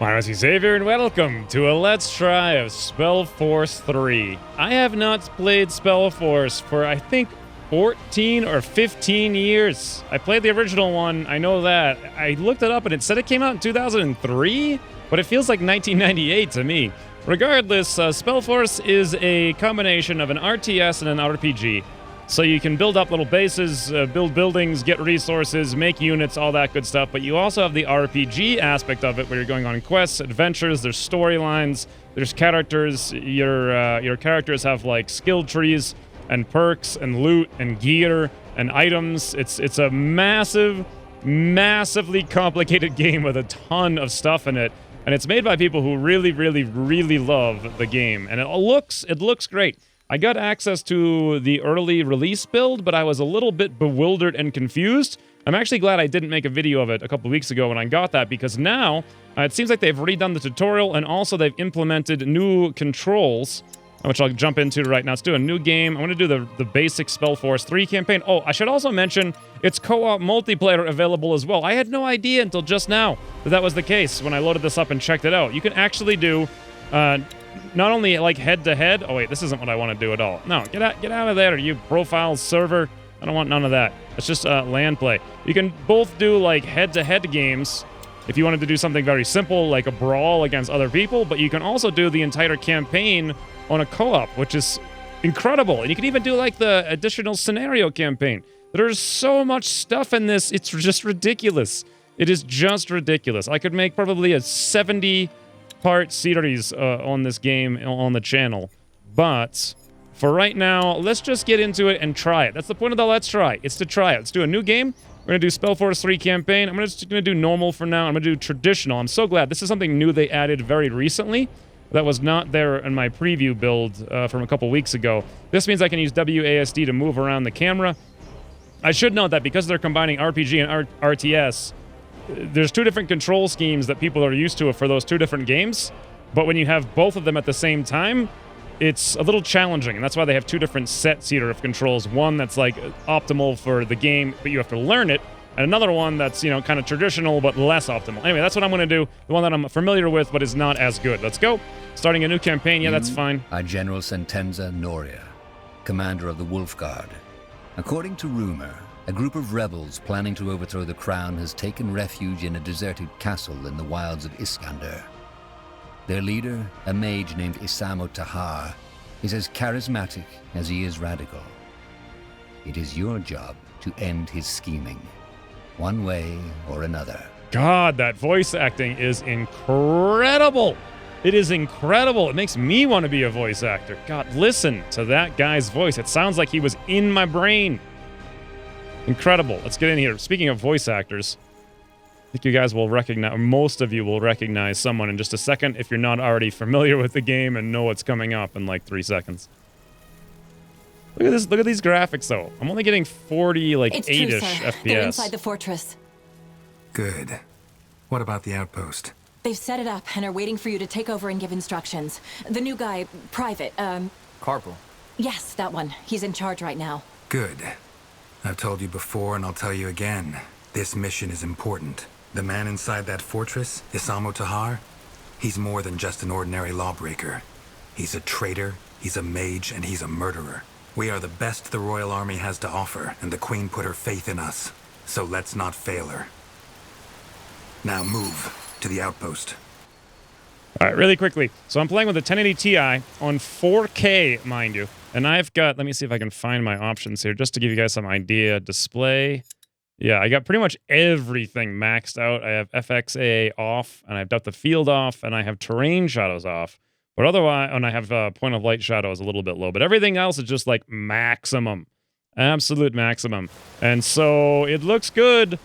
My name is Xavier, and welcome to a Let's Try of Spellforce 3. I have not played Spellforce for, I think, 14 or 15 years. I played the original one, I know that. I looked it up and it said it came out in 2003, but it feels like 1998 to me. Regardless, Spellforce is a combination of an RTS and an RPG. So you can build up little bases, build buildings, get resources, make units, all that good stuff. But you also have the RPG aspect of it, where you're going on quests, adventures. There's storylines. There's characters. Your characters have like skill trees and perks and loot and gear and items. It's a massively complicated game with a ton of stuff in it, and it's made by people who really love the game. And it looks great. I got access to the early release build, but I was a little bit bewildered and confused. I'm actually glad I didn't make a video of it a couple weeks ago when I got that, because now it seems like they've redone the tutorial, and also they've implemented new controls, which I'll jump into right now. Let's do a new game. I'm going to do the basic Spellforce 3 campaign. Oh, I should also mention it's co-op multiplayer available as well. I had no idea until just now that was the case when I loaded this up and checked it out. You can actually do... not only like head-to-head. Oh wait, this isn't what I want to do at all. No, get out of there, you profile server. I don't want none of that. It's just LAN play. You can both do like head-to-head games if you wanted to do something very simple like a brawl against other people, but you can also do the entire campaign on a co-op, which is incredible. And you can even do like the additional scenario campaign. There's so much stuff in this, it's just ridiculous. It is just ridiculous. I could make probably a 70-part series on this game on the channel. But for right now, let's just get into it and try it. That's the point of the Let's Try. It's to try it. Let's do a new game. We're going to do Spellforce 3 campaign. I'm just going to do normal for now. I'm going to do traditional. I'm so glad. This is something new they added very recently that was not there in my preview build from a couple weeks ago. This means I can use WASD to move around the camera. I should note that because they're combining RPG and RTS, there's two different control schemes that people are used to for those two different games, but when you have both of them at the same time, it's a little challenging, and that's why they have two different sets here of controls. One that's like optimal for the game, but you have to learn it, and another one that's, you know, kind of traditional but less optimal. Anyway, that's what I'm going to do, the one that I'm familiar with but is not as good. Let's go. Starting a new campaign. Yeah, that's fine. Are General Sentenza Noria, commander of the Wolf Guard. According to rumor, a group of rebels planning to overthrow the crown has taken refuge in a deserted castle in the wilds of Iskander. Their leader, a mage named Isamo Tahar, is as charismatic as he is radical. It is your job to end his scheming, one way or another. God, that voice acting is incredible. It is incredible. It makes me want to be a voice actor. God, listen to that guy's voice. It sounds like he was in my brain. Incredible. Let's get in here. Speaking of voice actors, I think you guys will recognize, or most of you will recognize someone in just a second if you're not already familiar with the game and know what's coming up in like 3 seconds. Look at this. Look at these graphics, though. I'm only getting 40, like 8-ish FPS. They're inside the fortress. Good. What about the outpost? They've set it up and are waiting for you to take over and give instructions. The new guy, Private, Corporal. Yes, that one. He's in charge right now. Good. I've told you before and I'll tell you again. This mission is important. The man inside that fortress, Isamo Tahar, he's more than just an ordinary lawbreaker. He's a traitor, he's a mage, and he's a murderer. We are the best the Royal Army has to offer, and the Queen put her faith in us. So let's not fail her. Now move to the outpost. All right, really quickly. So I'm playing with a 1080 Ti on 4K, mind you. And I've got, let me see if I can find my options here, just to give you guys some idea. Display. Yeah, I got pretty much everything maxed out. I have FXAA off, and I've depth of field off, and I have terrain shadows off. But otherwise, and I have point of light shadows a little bit low. But everything else is just like maximum. Absolute maximum. And so it looks good.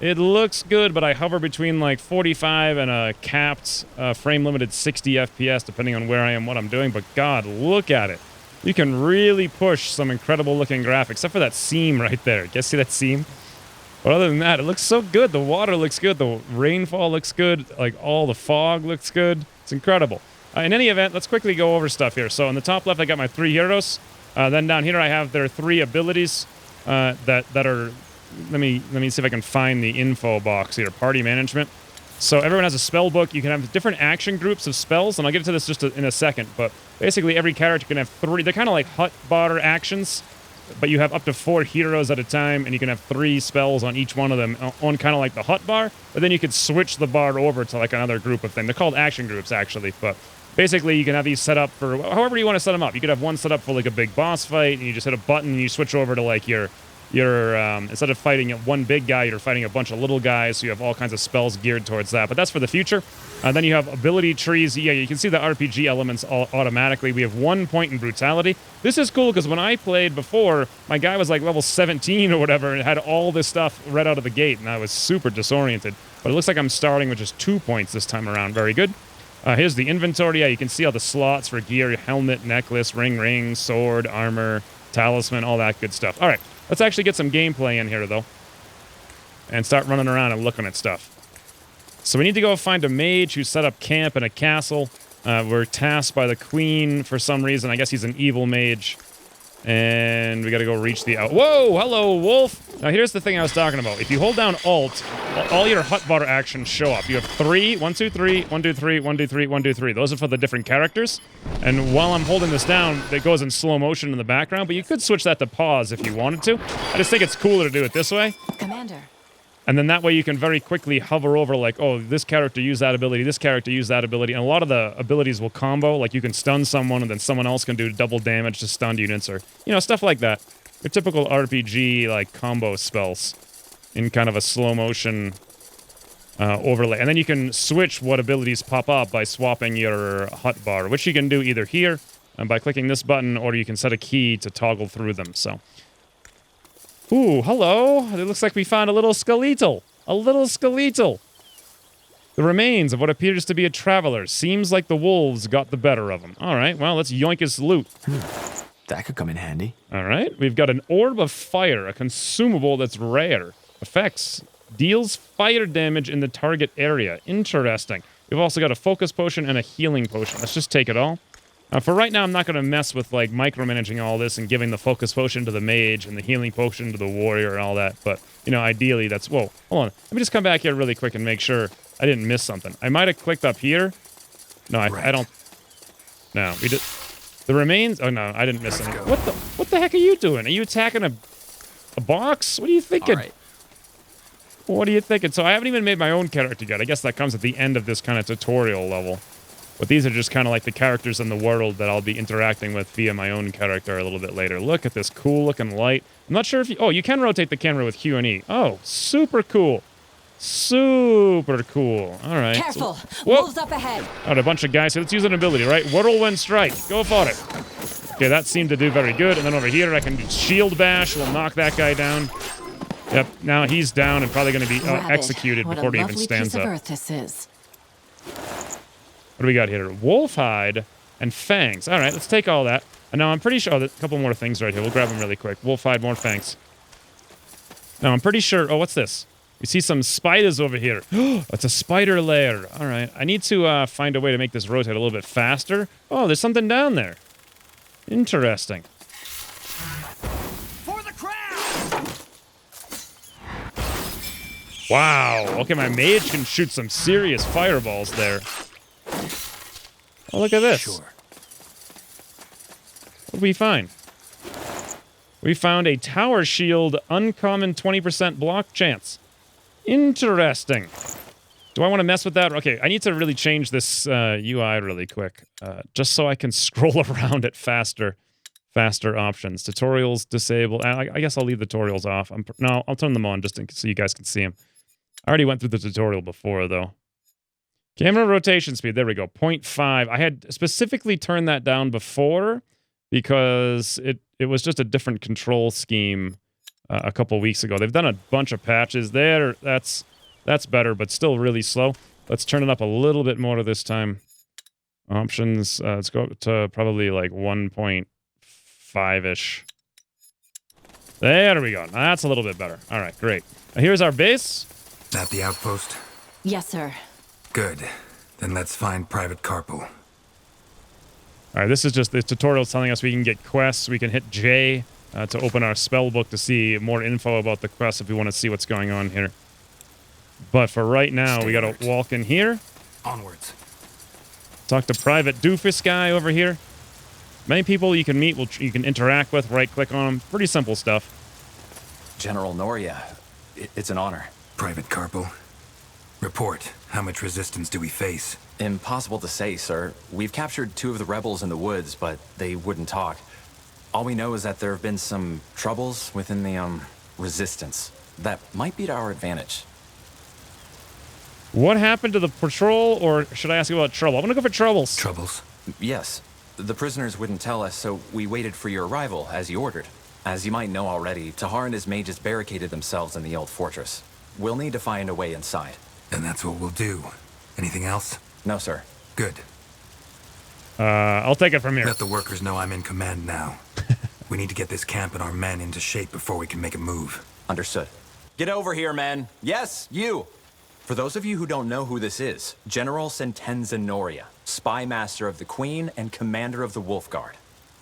It looks good, but I hover between like 45 and a capped frame-limited 60 FPS, depending on where I am, what I'm doing. But God, look at it. You can really push some incredible-looking graphics, except for that seam right there. You guys see that seam? But other than that, it looks so good. The water looks good. The rainfall looks good. Like, all the fog looks good. It's incredible. In any event, let's quickly go over stuff here. So, on the top left, I got my 3 heroes. Then down here, I have their 3 abilities that are... Let me see if I can find the info box here. Party management. So everyone has a spell book. You can have different action groups of spells, and I'll get to this just in a second. But basically, every character can have 3. They're kind of like hotbar actions, but you have up to 4 heroes at a time, and you can have 3 spells on each one of them on kind of like the hotbar. But then you could switch the bar over to like another group of things. They're called action groups, actually. But basically, you can have these set up for however you want to set them up. You could have one set up for like a big boss fight, and you just hit a button, and you switch over to like your instead of fighting one big guy, you're fighting a bunch of little guys, so you have all kinds of spells geared towards that. But that's for the future. Then you have ability trees. Yeah, you can see the RPG elements all automatically. We have 1 point in brutality. This is cool because when I played before, my guy was like level 17 or whatever, and had all this stuff right out of the gate, and I was super disoriented. But it looks like I'm starting with just 2 points this time around. Very good. Here's the inventory. Yeah, you can see all the slots for gear, helmet, necklace, ring, sword, armor, talisman, all that good stuff. All right. Let's actually get some gameplay in here, though, and start running around and looking at stuff. So we need to go find a mage who set up camp in a castle. We're tasked by the queen for some reason. I guess he's an evil mage. And we got to go reach the... Whoa! Hello, wolf! Now, here's the thing I was talking about. If you hold down Alt, all your hotbar actions show up. You have 3, 1, 2, 3, 1, 2, 3, 1, 2, 3, 1, 2, 3. Those are for the different characters. And while I'm holding this down, it goes in slow motion in the background, but you could switch that to pause if you wanted to. I just think it's cooler to do it this way. Commander. And then that way you can very quickly hover over like, oh, this character used that ability, this character used that ability. And a lot of the abilities will combo. Like you can stun someone and then someone else can do double damage to stunned units or, stuff like that. Your typical RPG like combo spells in kind of a slow motion overlay. And then you can switch what abilities pop up by swapping your hotbar, which you can do either here by clicking this button, or you can set a key to toggle through them. So... Ooh, hello. It looks like we found a little skeletal. A little skeletal. The remains of what appears to be a traveler. Seems like the wolves got the better of him. All right, well, let's yoink his loot. That could come in handy. All right, we've got an orb of fire, a consumable that's rare. Effects. Deals fire damage in the target area. Interesting. We've also got a focus potion and a healing potion. Let's just take it all. For right now, I'm not going to mess with, like, micromanaging all this and giving the focus potion to the mage and the healing potion to the warrior and all that. But, ideally, that's... Whoa, hold on. Let me just come back here really quick and make sure I didn't miss something. I might have clicked up here. No, I don't... No, we did... The remains... Oh, no, I didn't miss anything. What the heck are you doing? Are you attacking a box? What are you thinking? All right. What are you thinking? So I haven't even made my own character yet. I guess that comes at the end of this kind of tutorial level. But these are just kind of like the characters in the world that I'll be interacting with via my own character a little bit later. Look at this cool-looking light. I'm not sure if you... Oh, you can rotate the camera with Q and E. Oh, super cool. Super cool. All right. Careful. So, Wolves up ahead. All right, a bunch of guys. So let's use an ability, right? Whirlwind Strike. Go for it. Okay, that seemed to do very good. And then over here, I can do Shield Bash. We'll knock that guy down. Yep, now he's down and probably going to be executed before he even stands up. What a lovely piece of earth this is. What do we got here? Wolf hide and fangs. All right, let's take all that. And now I'm pretty sure... Oh, there's a couple more things right here. We'll grab them really quick. Wolf hide, more fangs. Now I'm pretty sure... Oh, what's this? We see some spiders over here. It's a spider lair. All right. I need to find a way to make this rotate a little bit faster. Oh, there's something down there. Interesting. For the crowd! Wow. Okay, my mage can shoot some serious fireballs there. Oh, look at this. Sure. What did we find? We found a tower shield, uncommon 20% block chance. Interesting. Do I want to mess with that? Okay, I need to really change this UI really quick, just so I can scroll around at faster options. Tutorials disabled. I guess I'll leave the tutorials off. No, I'll turn them on just so you guys can see them. I already went through the tutorial before, though. Camera rotation speed, there we go, 0.5. I had specifically turned that down before because it was just a different control scheme a couple weeks ago. They've done a bunch of patches there. That's better, but still really slow. Let's turn it up a little bit more this time. Options, let's go to probably like 1.5-ish. There we go. That's a little bit better. All right, great. Now here's our base. At the outpost? Yes, sir. Good. Then let's find Private Carpel. All right, this is just the tutorial telling us we can get quests. We can hit J to open our spell book to see more info about the quests if we want to see what's going on here. But for right now, we gotta walk in here. Onwards. Talk to Private Doofus guy over here. Many people you can meet, you can interact with, right-click on them. Pretty simple stuff. General Noria, it's an honor. Private Carpel. Report. How much resistance do we face? Impossible to say, sir. We've captured 2 of the rebels in the woods, but they wouldn't talk. All we know is that there have been some troubles within the, resistance. That might be to our advantage. What happened to the patrol, or should I ask you about trouble? I'm gonna go for troubles. Troubles? Yes. The prisoners wouldn't tell us, so we waited for your arrival, as you ordered. As you might know already, Tahar and his mages barricaded themselves in the old fortress. We'll need to find a way inside. And that's what we'll do. Anything else? No, sir. Good. I'll take it from here. Let the workers know I'm in command now. We need to get this camp and our men into shape before we can make a move. Understood. Get over here, men. Yes, you! For those of you who don't know who this is, General Sentenza Noria, Spy Master of the Queen and Commander of the Wolf Guard.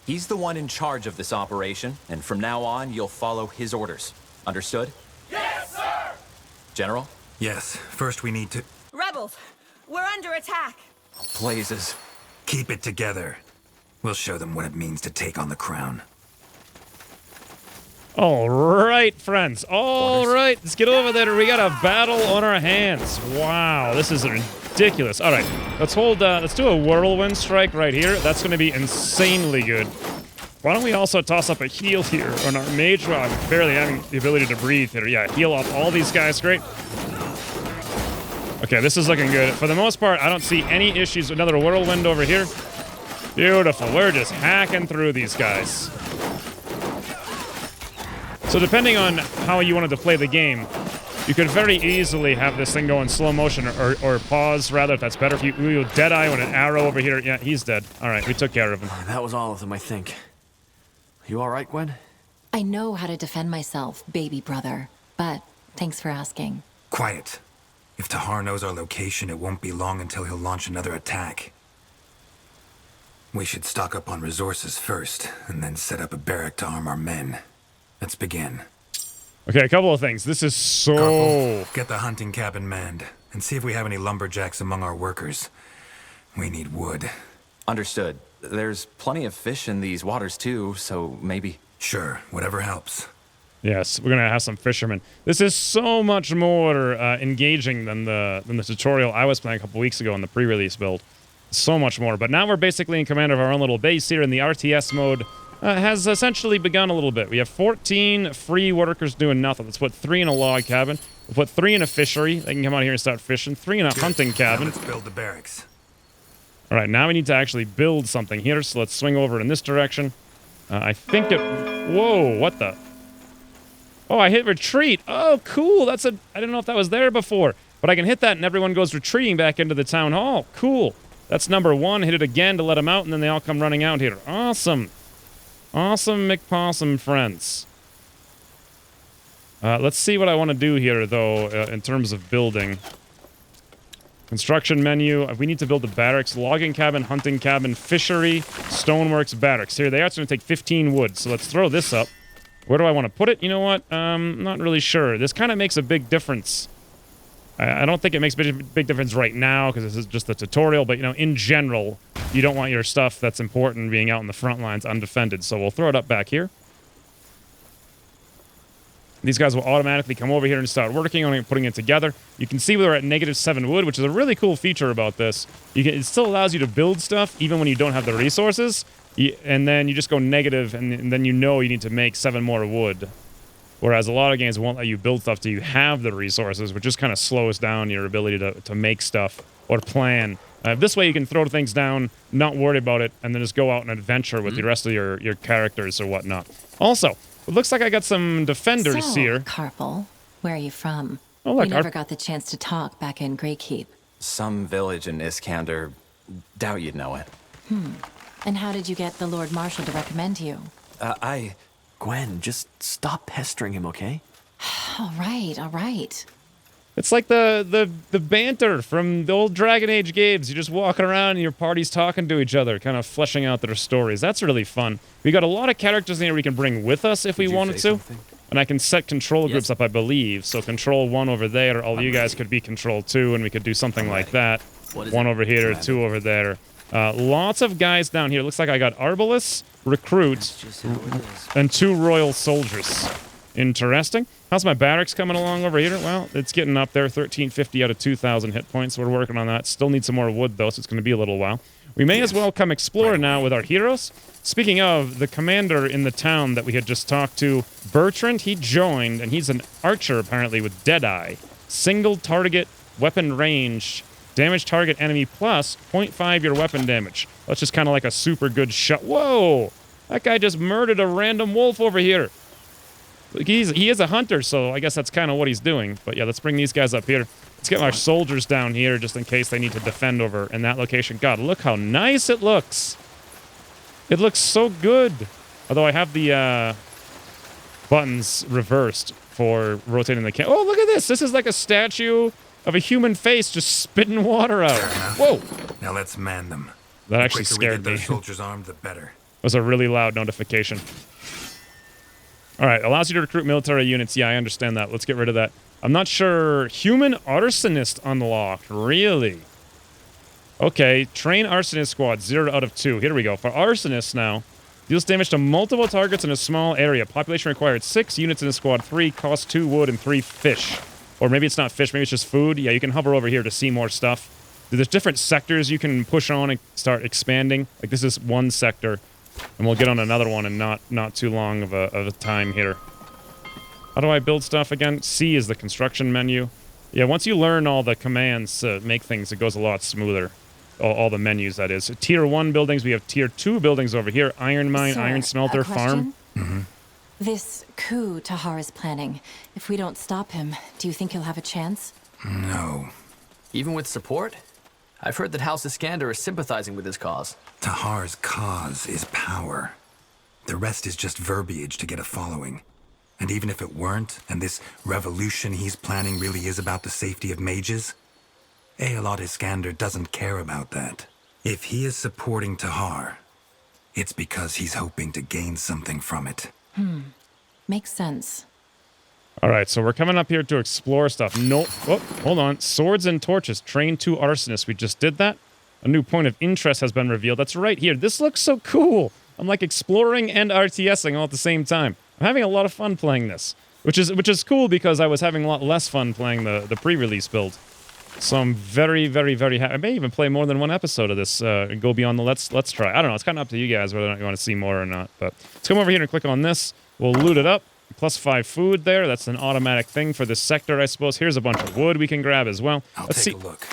He's the one in charge of this operation, and from now on, you'll follow his orders. Understood? Yes, sir! General? Yes, first we need to... Rebels, we're under attack. Blazes. Keep it together. We'll show them what it means to take on the crown. All right, friends. All right, let's get over there. We got a battle on our hands. Wow, this is ridiculous. All right, let's do a whirlwind strike right here. That's going to be insanely good. Why don't we also toss up a heal here on our Mage Wars? Barely having the ability to breathe here. Yeah, heal off all these guys. Great. Okay, this is looking good. For the most part, I don't see any issues. Another whirlwind over here. Beautiful. We're just hacking through these guys. So depending on how you wanted to play the game, you could very easily have this thing go in slow motion or pause, rather, if that's better for you. Ooh, Deadeye with an arrow over here. Yeah, he's dead. All right, we took care of him. That was all of them, I think. You all right, Gwen? I know how to defend myself, baby brother. But thanks for asking. Quiet. If Tahar knows our location, it won't be long until he'll launch another attack. We should stock up on resources first, and then set up a barrack to arm our men. Let's begin. Okay, a couple of things. This is so... Carpel, get the hunting cabin manned, and see if we have any lumberjacks among our workers. We need wood. Understood. There's plenty of fish in these waters too, so maybe... Sure, whatever helps. Yes, we're gonna have some fishermen. This is so much more engaging than the tutorial I was playing a couple weeks ago in the pre-release build. So much more. But now we're basically in command of our own little base here, and the RTS mode has essentially begun a little bit. We have 14 free workers doing nothing. Let's put 3 in a log cabin. We'll put 3 in a fishery. They can come out here and start fishing. 3 in a hunting cabin. Now let's build the barracks. All right, now we need to actually build something here, so let's swing over in this direction. I think it... Whoa, what the... Oh, I hit retreat. Oh, cool. I didn't know if that was there before. But I can hit that and everyone goes retreating back into the town hall. Cool. That's number 1. Hit it again to let them out, and then they all come running out here. Awesome. Awesome McPossum friends. Let's see what I want to do here, though, in terms of building. Construction menu. We need to build a barracks, logging cabin, hunting cabin, fishery, stoneworks, barracks. Here they are. It's going to take 15 wood. So let's throw this up. Where do I want to put it? You know what? Not really sure. This kind of makes a big difference. I don't think it makes a big difference right now because this is just the tutorial, but, you know, in general, you don't want your stuff that's important being out in the front lines undefended. So we'll throw it up back here. These guys will automatically come over here and start working on it, putting it together. You can see we're at -7 wood, which is a really cool feature about this. It still allows you to build stuff even when you don't have the resources, and then you just go negative, and then you know you need to make 7 more wood. Whereas a lot of games won't let you build stuff till you have the resources, which just kind of slows down your ability to make stuff or plan. This way you can throw things down, not worry about it, and then just go out and adventure with the rest of your characters or whatnot. Also, it looks like I got some defenders here. Carpel, where are you from? Oh, look, we never got the chance to talk back in Gatekeeper. Some village in Iskander. Doubt you'd know it. And how did you get the Lord Marshal to recommend you? Gwen, just stop pestering him, okay? All right. It's like the banter from the old Dragon Age games. You're just walking around and your party's talking to each other, kind of fleshing out their stories. That's really fun. We got a lot of characters in here we can bring with us if we wanted to. And I can set control groups up, I believe. So control 1 over there, all you guys could be control 2, and we could do something like that. 1 over here, 2 over there. Lots of guys down here. Looks like I got Arbalists, Recruits, and 2 Royal Soldiers. Interesting. How's my barracks coming along over here? Well, it's getting up there. 1350 out of 2,000 hit points. We're working on that. Still need some more wood, though, so it's going to be a little while. We may as well come explore now with our heroes. Speaking of, the commander in the town that we had just talked to, Bertrand, he joined, and he's an archer, apparently, with Deadeye. Single target, weapon range, damage target enemy plus 0.5 your weapon damage. That's just kind of like a super good shot. Whoa! That guy just murdered a random wolf over here. He is a hunter, so I guess that's kind of what he's doing. But yeah, let's bring these guys up here. Let's get our soldiers down here just in case they need to defend over in that location. God, look how nice it looks. It looks so good. Although I have the buttons reversed for rotating the camera. Oh, look at this. This is like a statue of a human face just spitting water out. Whoa. Now let's man them. That actually scared me. The soldiers armed, the better. It was a really loud notification. All right, allows you to recruit military units. Yeah, I understand that. Let's get rid of that. I'm not sure. Human arsonist unlocked. Really? Okay, train arsonist squad, 0 out of 2. Here we go. For arsonists now, deals damage to multiple targets in a small area. Population required 6 units in a squad, 3, cost 2 wood and 3 fish. Or maybe it's not fish, maybe it's just food. Yeah, you can hover over here to see more stuff. There's different sectors you can push on and start expanding. Like this is one sector. And we'll get on another one in not too long of a time here. How do I build stuff again? C is the construction menu. Yeah, once you learn all the commands to make things, it goes a lot smoother. All the menus, that is. Tier 1 buildings, we have Tier 2 buildings over here. Iron mine, Sir, iron smelter, a farm. question? This coup Tahar is planning, if we don't stop him, do you think he'll have a chance? No. Even with support? I've heard that House Iskander is sympathizing with his cause. Tahar's cause is power. The rest is just verbiage to get a following. And even if it weren't, and this revolution he's planning really is about the safety of mages, Aelod Iskander doesn't care about that. If he is supporting Tahar, it's because he's hoping to gain something from it. Makes sense. All right, so we're coming up here to explore stuff. No, oh, hold on. Swords and torches. Train 2 arsonists. We just did that. A new point of interest has been revealed. That's right here. This looks so cool. I'm like exploring and RTSing all at the same time. I'm having a lot of fun playing this, which is cool because I was having a lot less fun playing the pre-release build. So I'm very, very, very happy. I may even play more than one episode of this and go beyond the let's try. I don't know. It's kind of up to you guys whether or not you want to see more or not. But let's come over here and click on this. We'll loot it up. +5 food there. That's an automatic thing for this sector, I suppose. Here's a bunch of wood we can grab as well. Let's take a look.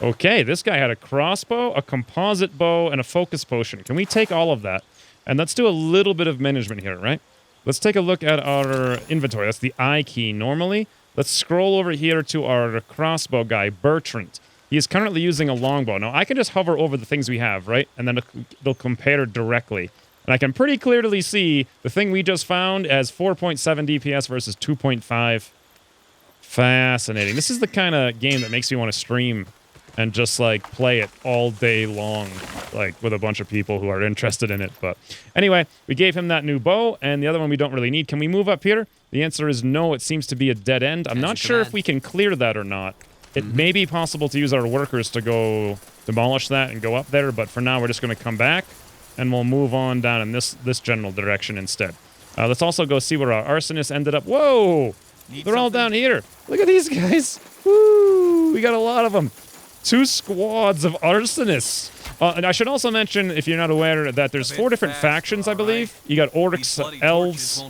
Okay, this guy had a crossbow, a composite bow, and a focus potion. Can we take all of that? And let's do a little bit of management here, right? Let's take a look at our inventory. That's the I key normally. Let's scroll over here to our crossbow guy, Bertrand. He is currently using a longbow. Now, I can just hover over the things we have, right? And then they'll compare directly. And I can pretty clearly see the thing we just found as 4.7 DPS versus 2.5. Fascinating. This is the kind of game that makes me want to stream and just, like, play it all day long, like, with a bunch of people who are interested in it. But anyway, we gave him that new bow, and the other one we don't really need. Can we move up here? The answer is no. It seems to be a dead end. I'm not sure if we can clear that or not. It may be possible to use our workers to go demolish that and go up there, but for now we're just going to come back. And we'll move on down in this general direction instead. Let's also go see where our arsonists ended up. Whoa! They're all down here. Look at these guys. Woo! We got a lot of them. 2 squads of arsonists. And I should also mention, if you're not aware, that there's 4 different factions, I believe. You got orcs, elves,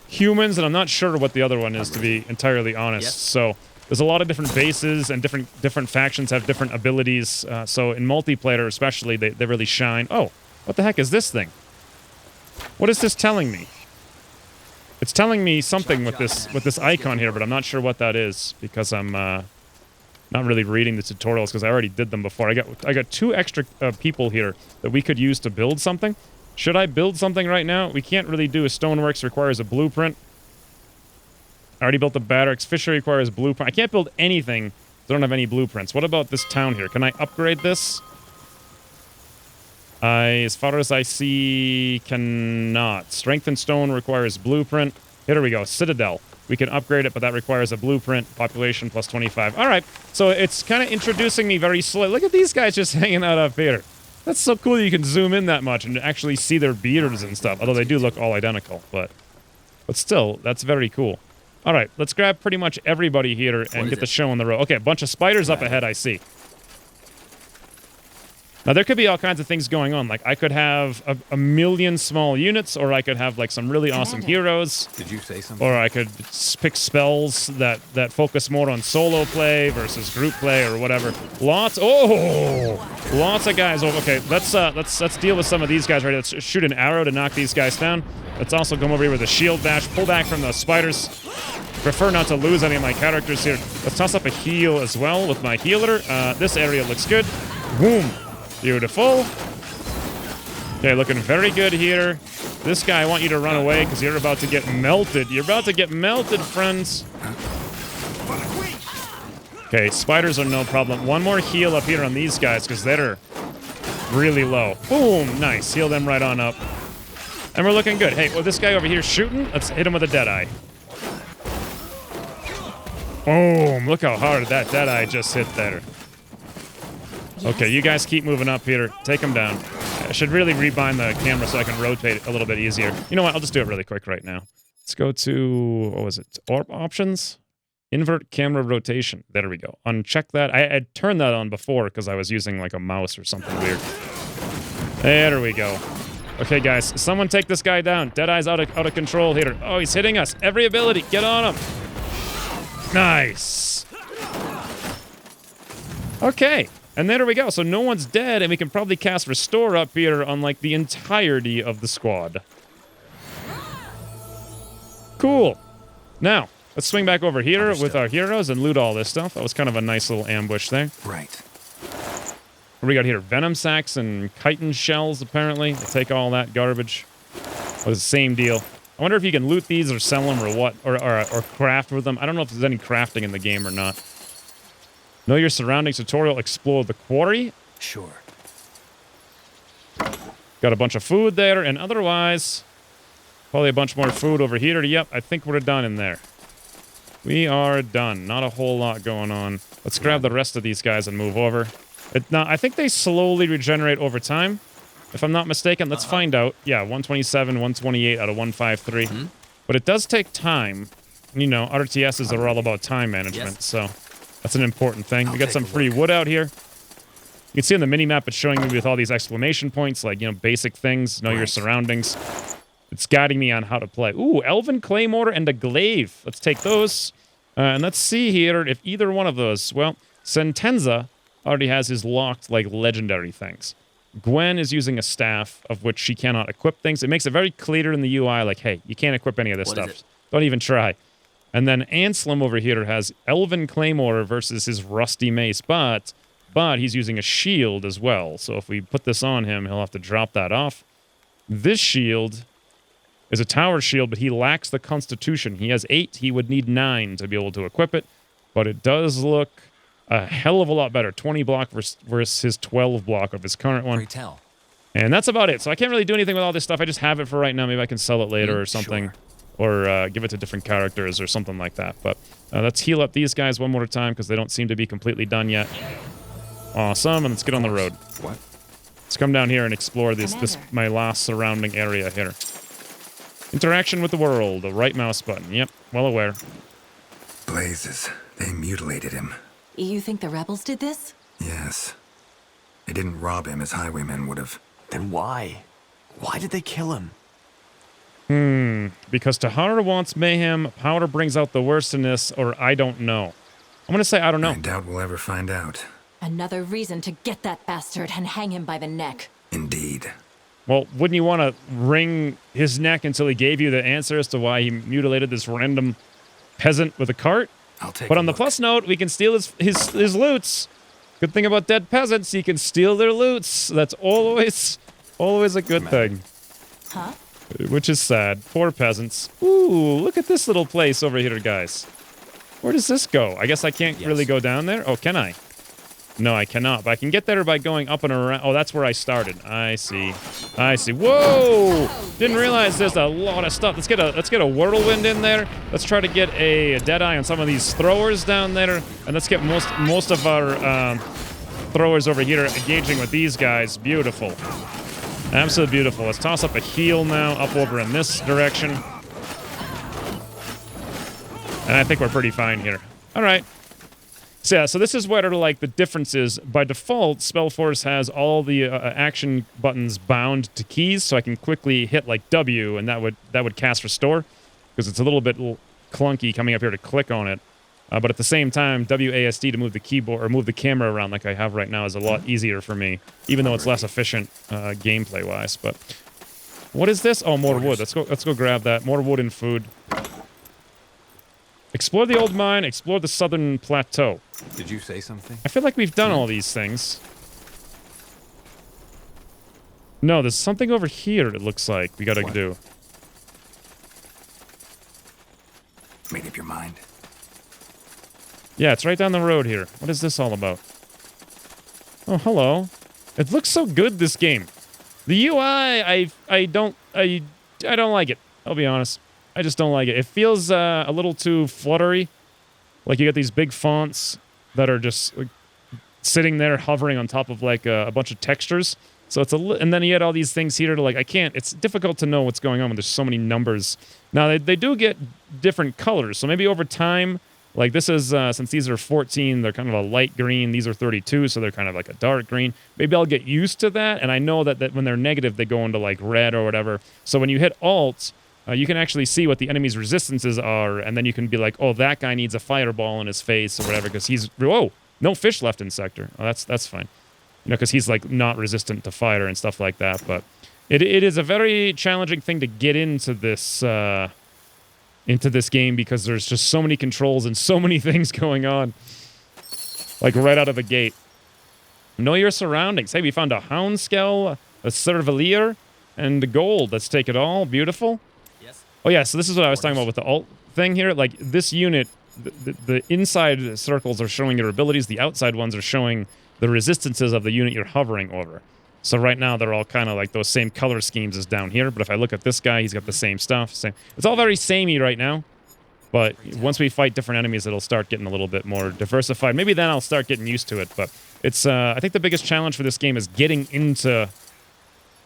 humans, and I'm not sure what the other one is, to be entirely honest. So there's a lot of different bases, and different factions have different abilities. So in multiplayer especially, they really shine. Oh, what the heck is this thing? What is this telling me? It's telling me something with this icon here, but I'm not sure what that is because I'm not really reading the tutorials because I already did them before. I got 2 extra people here that we could use to build something. Should I build something right now? We can't really do a stoneworks. Requires a blueprint. I already built the barracks. Fishery requires blueprint. I can't build anything that don't have any blueprints. What about this town here? Can I upgrade this? As far as I see, cannot. Strength and stone requires blueprint. Here we go. Citadel. We can upgrade it, but that requires a blueprint. Population plus 25. All right. So it's kind of introducing me very slowly. Look at these guys just hanging out up here. That's so cool you can zoom in that much and actually see their beards and stuff. Although they do look all identical, but still, that's very cool. All right, let's grab pretty much everybody here and get the show on the road. Okay, a bunch of spiders up ahead, I see. Now, there could be all kinds of things going on. Like, I could have a million small units, or I could have, like, some really awesome heroes. Did you say something? Or I could pick spells that focus more on solo play versus group play or whatever. Lots of guys. Oh, okay, let's deal with some of these guys right. Let's shoot an arrow to knock these guys down. Let's also come over here with a shield dash. Pull back from the spiders. Prefer not to lose any of my characters here. Let's toss up a heal as well with my healer. This area looks good. Boom. Beautiful. Okay, looking very good here. This guy, I want you to run away because you're about to get melted. You're about to get melted, friends. Okay, spiders are no problem. One more heal up here on these guys because they're really low. Boom, nice. Heal them right on up. And we're looking good. Hey, well, this guy over here shooting. Let's hit him with a Deadeye. Boom, look how hard that Deadeye just hit there. Okay, you guys keep moving up here. Take them down. I should really rebind the camera so I can rotate it a little bit easier. You know what? I'll just do it really quick right now. Let's go to, what was it? Orb options? Invert camera rotation. There we go. Uncheck that. I had turned that on before because I was using like a mouse or something weird. There we go. Okay, guys. Someone take this guy down. Deadeye's out of control here. Oh, he's hitting us. Every ability. Get on him. Nice. Okay. And there we go. So no one's dead, and we can probably cast Restore up here on, like, the entirety of the squad. Cool. Now, let's swing back over here with our heroes and loot all this stuff. That was kind of a nice little ambush there. Right. What do we got here? Venom sacks and chitin shells, apparently. We'll take all that garbage. It was the same deal. I wonder if you can loot these or sell them or what, or craft with them. I don't know if there's any crafting in the game or not. Know your surroundings tutorial, explore the quarry. Sure. Got a bunch of food there, and otherwise, probably a bunch more food over here. Yep, I think we're done in there. We are done. Not a whole lot going on. Let's grab the rest of these guys and move over. Now, I think they slowly regenerate over time, if I'm not mistaken. Let's find out. Yeah, 127, 128 out of 153. But it does take time. You know, RTSs are all about time management, so that's an important thing. We got some free wood out here. You can see on the mini-map it's showing me with all these exclamation points, like, you know, basic things, know your surroundings. It's guiding me on how to play. Ooh, Elven Claymore and a Glaive. Let's take those. And let's see here if either one of those... Well, Sentenza already has his locked, like, legendary things. Gwen is using a staff, of which she cannot equip things. It makes it very clear in the UI, like, hey, you can't equip any of this stuff. Don't even try. And then Anselm over here has Elven Claymore versus his Rusty Mace, but he's using a shield as well. So if we put this on him, he'll have to drop that off. This shield is a tower shield, but he lacks the Constitution. He has 8. He would need 9 to be able to equip it. But it does look a hell of a lot better. 20 block versus his 12 block of his current one. And that's about it. So I can't really do anything with all this stuff. I just have it for right now. Maybe I can sell it later or something. Sure. Or give it to different characters or something like that. But let's heal up these guys one more time because they don't seem to be completely done yet. Awesome, and let's get on the road. What? Let's come down here and explore this my last surrounding area here. Interaction with the world, the right mouse button. Yep, well aware. Blazes, they mutilated him. You think the rebels did this? Yes. They didn't rob him as highwaymen would have. Then why? Why did they kill him? Because Tahara wants mayhem, Powder brings out the worst in this, or I don't know. I'm going to say I don't know. I doubt we'll ever find out. Another reason to get that bastard and hang him by the neck. Indeed. Well, wouldn't you want to wring his neck until he gave you the answer as to why he mutilated this random peasant with a cart? I'll take But on the plus note, we can steal his loots. Good thing about dead peasants, you can steal their loots. That's always a good thing. Huh? Which is sad. Poor peasants. Ooh, look at this little place over here, guys. Where does this go? I guess I can't really go down there. Oh, can I? No, I cannot. But I can get there by going up and around. Oh, that's where I started. I see. I see. Whoa! Didn't realize there's a lot of stuff. Let's get a whirlwind in there. Let's try to get a deadeye on some of these throwers down there, and let's get most of our throwers over here engaging with these guys. Beautiful. Absolutely beautiful. Let's toss up a heal now, up over in this direction. And I think we're pretty fine here. All right. So yeah, so this is where like the difference is. By default, Spellforce has all the action buttons bound to keys, so I can quickly hit like W, and that would cast Restore, because it's a little bit clunky coming up here to click on it. But at the same time, WASD to move the keyboard or move the camera around like I have right now is a lot easier for me, even though it's less efficient gameplay-wise. But what is this? Oh, more wood. Let's go grab that. More wood and food. Explore the old mine. Explore the southern plateau. Did you say something? I feel like we've done all these things. No, there's something over here. It looks like we gotta do. Made up your mind? Yeah, it's right down the road here. What is this all about? Oh, hello. It looks so good, this game. The UI, I don't like it. I'll be honest. I just don't like it. It feels a little too fluttery. Like you got these big fonts that are just like, sitting there hovering on top of like a bunch of textures. So it's and then you had all these things here to like, it's difficult to know what's going on when there's so many numbers. Now they do get different colors. So maybe over time, like this is, since these are 14, they're kind of a light green. These are 32, so they're kind of like a dark green. Maybe I'll get used to that. And I know that when they're negative, they go into like red or whatever. So when you hit Alt, you can actually see what the enemy's resistances are. And then you can be like, oh, that guy needs a fireball in his face or whatever, because he's, whoa, no fish left in sector. Oh, that's fine. You know, because he's like not resistant to fire and stuff like that. But it is a very challenging thing to get into this game because there's just so many controls and so many things going on. Like right out of the gate. Know your surroundings. Hey, we found a hound skull, a cervelier, and gold. Let's take it all. Beautiful. Yes. Oh yeah, so this is what I was talking about with the alt thing here. Like this unit, the inside circles are showing your abilities. The outside ones are showing the resistances of the unit you're hovering over. So right now they're all kind of like those same color schemes as down here. But if I look at this guy, he's got the same stuff. It's all very samey right now. But once we fight different enemies, it'll start getting a little bit more diversified. Maybe then I'll start getting used to it. But it's I think the biggest challenge for this game is getting into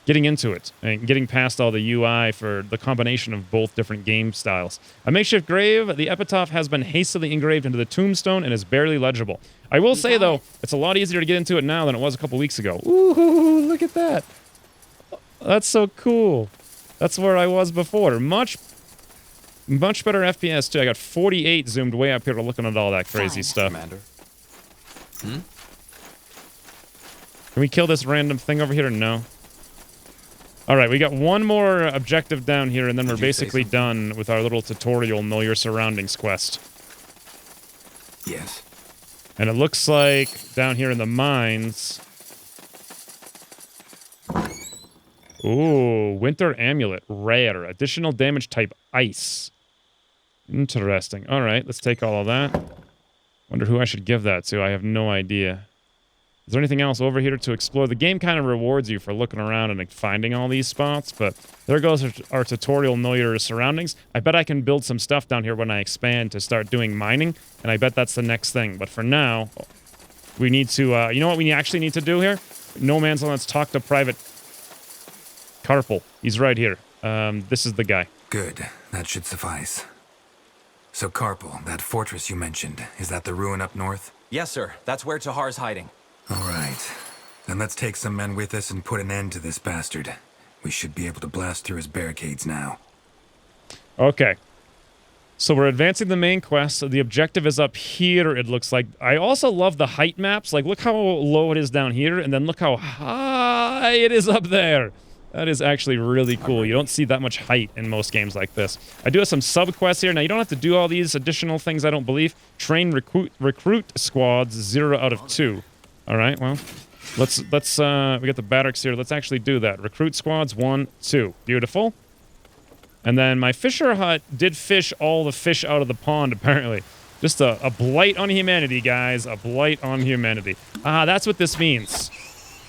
it and getting past all the UI for the combination of both different game styles. A makeshift grave. The epitaph has been hastily engraved into the tombstone and is barely legible. I will say, though, it's a lot easier to get into it now than it was a couple weeks ago. Ooh, look at that. That's so cool. That's where I was before. Much better FPS, too. I got 48 zoomed way up here looking at all that crazy stuff. Commander. Can we kill this random thing over here? No. All right, we got one more objective down here, and then we're basically done with our little tutorial Know Your Surroundings quest. Yes. And it looks like down here in the mines... Ooh, Winter Amulet. Rare. Additional damage type Ice. Interesting. All right, let's take all of that. Wonder who I should give that to. I have no idea. Is there anything else over here to explore? The game kind of rewards you for looking around and like, finding all these spots, but there goes our tutorial Know Your Surroundings. I bet I can build some stuff down here when I expand to start doing mining, and I bet that's the next thing. But for now, we need to, you know what we actually need to do here? No Man's Land, let's talk to Private Carpel. He's right here. This is the guy. Good. That should suffice. So Carpel, that fortress you mentioned, is that the ruin up north? Yes, sir. That's where Tahar's hiding. All right. Then let's take some men with us and put an end to this bastard. We should be able to blast through his barricades now. Okay. So we're advancing the main quest. So the objective is up here, it looks like. I also love the height maps. Like, look how low it is down here, and then look how high it is up there. That is actually really cool. You don't see that much height in most games like this. I do have some sub-quests here. Now, you don't have to do all these additional things, I don't believe. Train recruit squads, 0 out of 2. All right, well, let's we got the barracks here. Let's actually do that. Recruit squads, 1, 2. Beautiful. And then my fisher hut did fish all the fish out of the pond, apparently. Just a blight on humanity, guys. A blight on humanity. Ah, that's what this means.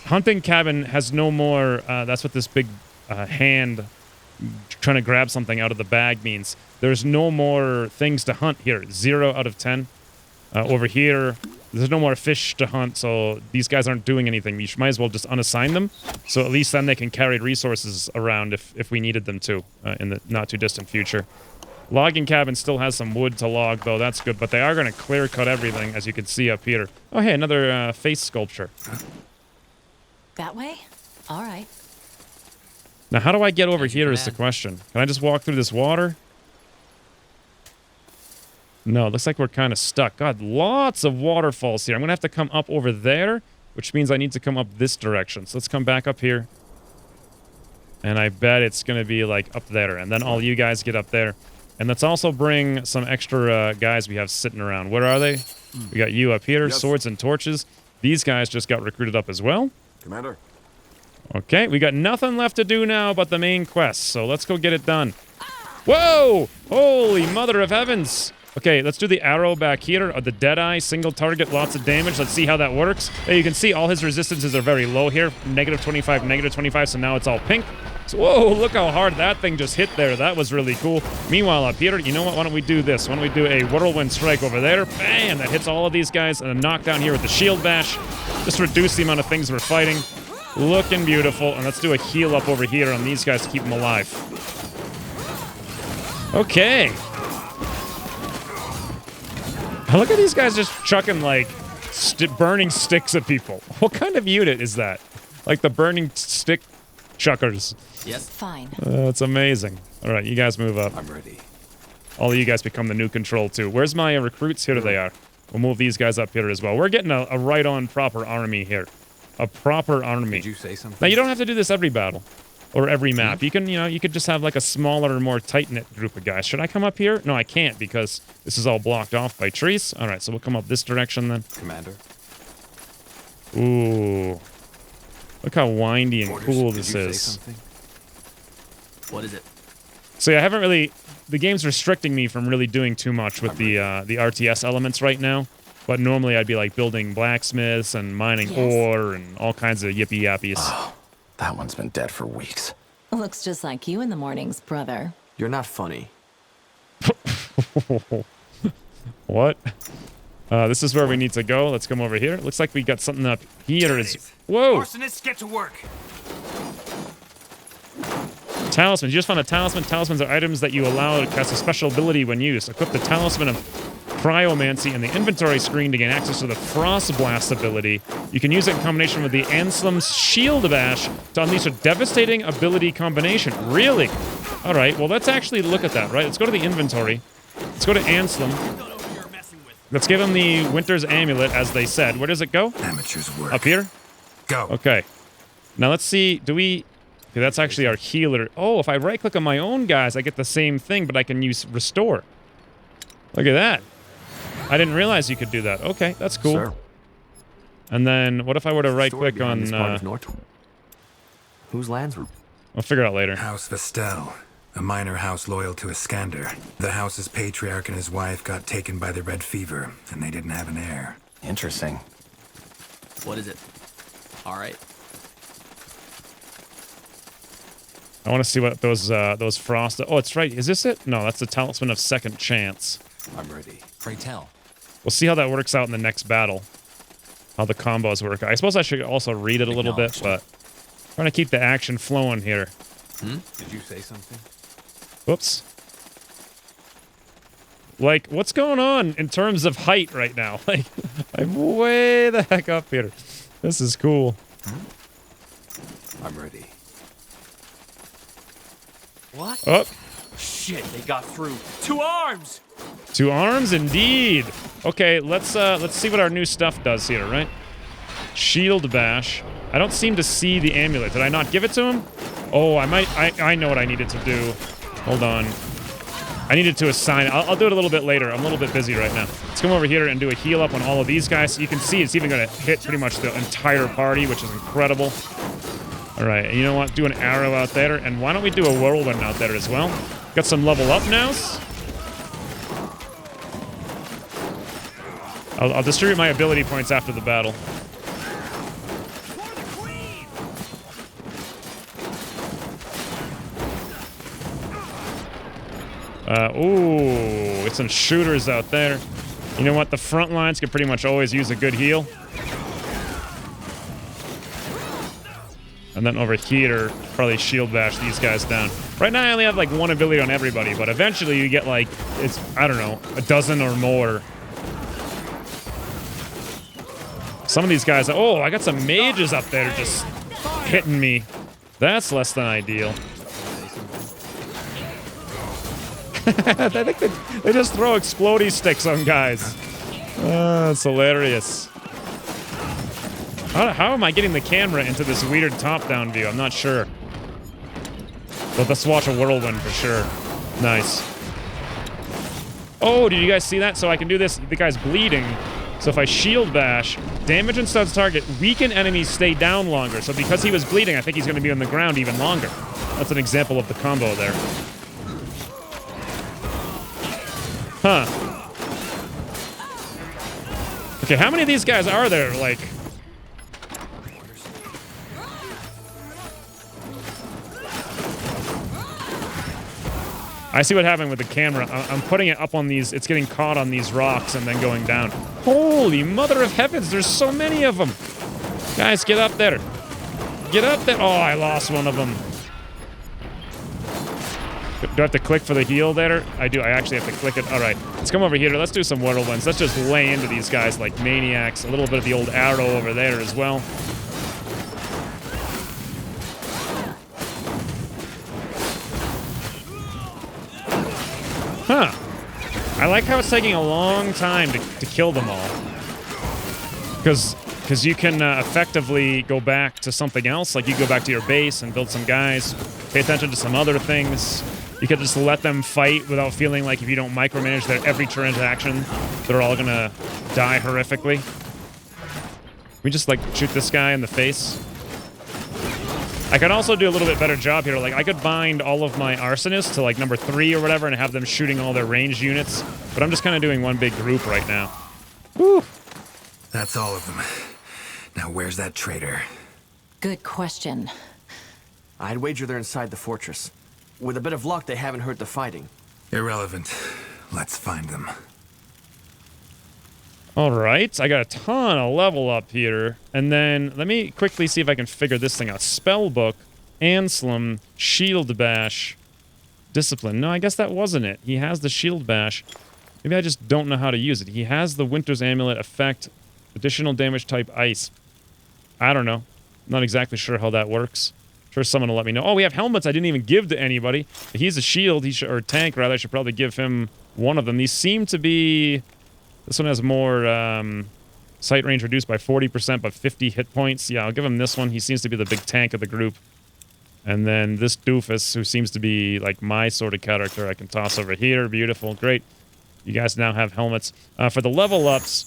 Hunting cabin has no more... that's what this big hand trying to grab something out of the bag means. There's no more things to hunt here. 0 out of 10. Over here, there's no more fish to hunt, so these guys aren't doing anything. You might as well just unassign them, so at least then they can carry resources around if we needed them to in the not-too-distant future. Logging cabin still has some wood to log, though. That's good, but they are going to clear-cut everything, as you can see up here. Oh, hey, another face sculpture. That way? All right. Now, how do I get over here is the question. Can I just walk through this water? No, it looks like we're kind of stuck. God, lots of waterfalls here. I'm going to have to come up over there, which means I need to come up this direction. So let's come back up here. And I bet it's going to be, like, up there. And then all you guys get up there. And let's also bring some extra guys we have sitting around. Where are they? We got you up here, swords and torches. These guys just got recruited up as well. Commander. Okay, we got nothing left to do now but the main quest, so let's go get it done. Whoa! Holy mother of heavens! Okay, let's do the arrow back here, or the Deadeye, single target, lots of damage. Let's see how that works. There you can see all his resistances are very low here. -25, -25, so now it's all pink. So, whoa, look how hard that thing just hit there. That was really cool. Meanwhile, up here, you know what? Why don't we do this? Why don't we do a whirlwind strike over there? Bam! That hits all of these guys. And a knockdown here with the shield bash. Just reduce the amount of things we're fighting. Looking beautiful. And let's do a heal up over here on these guys to keep them alive. Okay. Look at these guys just chucking, like, burning sticks at people. What kind of unit is that? Like the burning stick chuckers. Yes. Fine. It's amazing. All right, you guys move up. I'm ready. All of you guys become the new control, too. Where's my recruits? Here they are. We'll move these guys up here as well. We're getting a right-on proper army here. A proper army. Did you say something? Now, you don't have to do this every battle. Or every map. You can, you could just have like a smaller, more tight-knit group of guys. Should I come up here? No, I can't because this is all blocked off by trees. All right, so we'll come up this direction then. Commander. Ooh. Look how windy and cool this is. What is it? So yeah, I haven't really... The game's restricting me from really doing too much with the RTS elements right now. But normally I'd be like building blacksmiths and mining ore and all kinds of yippee-yappies. Oh, that one's been dead for weeks. Looks just like you in the mornings, brother. You're not funny. What? This is where we need to go. Let's come over here. Looks like we got something up here. Whoa! Arsonists, get to work. Talisman. You just found a talisman. Talismans are items that you allow to cast a special ability when used. Equip the Talisman of Cryomancy in the inventory screen to gain access to the Frost Blast ability. You can use it in combination with the Anslim's Shield Bash to unleash a devastating ability combination. Really? All right, well, let's actually look at that, right? Let's go to the inventory. Let's go to Anslim. Let's give him the Winter's Amulet, as they said. Where does it go? Amateur's work. Up here? Go. Okay. Now, let's see. Do we... Okay, that's actually our healer. Oh, if I right-click on my own guys, I get the same thing, but I can use Restore. Look at that. I didn't realize you could do that. Okay, that's cool. Sir. And then, what if I were to right-click on... Whose lands were... I'll figure it out later. House Vestel, a minor house loyal to Iskander. The house's patriarch and his wife got taken by the Red Fever, and they didn't have an heir. Interesting. What is it? All right. I want to see what those frost... Oh, it's right. Is this it? No, that's the Talisman of Second Chance. I'm ready. Pray tell. We'll see how that works out in the next battle. How the combos work. I suppose I should also read it a little bit, but... I'm trying to keep the action flowing here. Did you say something? Whoops. Like, what's going on in terms of height right now? Like, I'm way the heck up here. This is cool. I'm ready. What? Oh, Shit, they got through. 2 arms! 2 arms indeed. Okay, let's see what our new stuff does here, right? Shield Bash. I don't seem to see the amulet. Did I not give it to him? Oh, I know what I needed to do. Hold on. I needed to assign it. I'll do it a little bit later. I'm a little bit busy right now. Let's come over here and do a heal up on all of these guys. You can see it's even going to hit pretty much the entire party, which is incredible. All right, and you know what? Do an arrow out there, and why don't we do a whirlwind out there as well? Got some level up nows. I'll distribute my ability points after the battle. Ooh, it's some shooters out there. You know what? The front lines can pretty much always use a good heal. And then over here, probably shield bash these guys down. Right now, I only have like one ability on everybody, but eventually you get like, I don't know, a dozen or more. Some of these guys, oh, I got some mages up there just hitting me. That's less than ideal. I think they just throw explodey sticks on guys. It's hilarious. How am I getting the camera into this weird top-down view? I'm not sure. But let's watch a whirlwind for sure. Nice. Oh, did you guys see that? So I can do this. The guy's bleeding. So if I shield bash, damage and stuns target, weaken enemies stay down longer. So because he was bleeding, I think he's going to be on the ground even longer. That's an example of the combo there. Huh. Okay, how many of these guys are there? Like... I see what happened with the camera. I'm putting it up on these... It's getting caught on these rocks and then going down. Holy mother of heavens, there's so many of them. Guys, get up there. Get up there. Oh, I lost one of them. Do I have to click for the heal there? I do. I actually have to click it. All right. Let's come over here. Let's do some whirlwinds. Let's just lay into these guys like maniacs. A little bit of the old arrow over there as well. Huh. I like how it's taking a long time to kill them all. Because you can effectively go back to something else. Like you go back to your base and build some guys. Pay attention to some other things. You could just let them fight without feeling like if you don't micromanage their every transaction, they're all gonna die horrifically. Can we just like shoot this guy in the face? I could also do a little bit better job here. Like I could bind all of my arsonists to like number 3 or whatever and have them shooting all their ranged units. But I'm just kind of doing one big group right now. Whew. That's all of them. Now where's that traitor? Good question. I'd wager they're inside the fortress. With a bit of luck, they haven't heard the fighting. Irrelevant. Let's find them. All right, I got a ton of level up here. And then let me quickly see if I can figure this thing out. Spellbook, Anselm, Shield Bash, Discipline. No, I guess that wasn't it. He has the Shield Bash. Maybe I just don't know how to use it. He has the Winter's Amulet effect, additional damage type ice. I don't know. Not exactly sure how that works. Sure someone will let me know. Oh, we have helmets I didn't even give to anybody. He's a shield, or tank rather. I should probably give him one of them. These seem to be... This one has more sight range reduced by 40%, but 50 hit points. Yeah, I'll give him this one. He seems to be the big tank of the group. And then this doofus, who seems to be like my sort of character, I can toss over here. Beautiful, great. You guys now have helmets. For the level ups,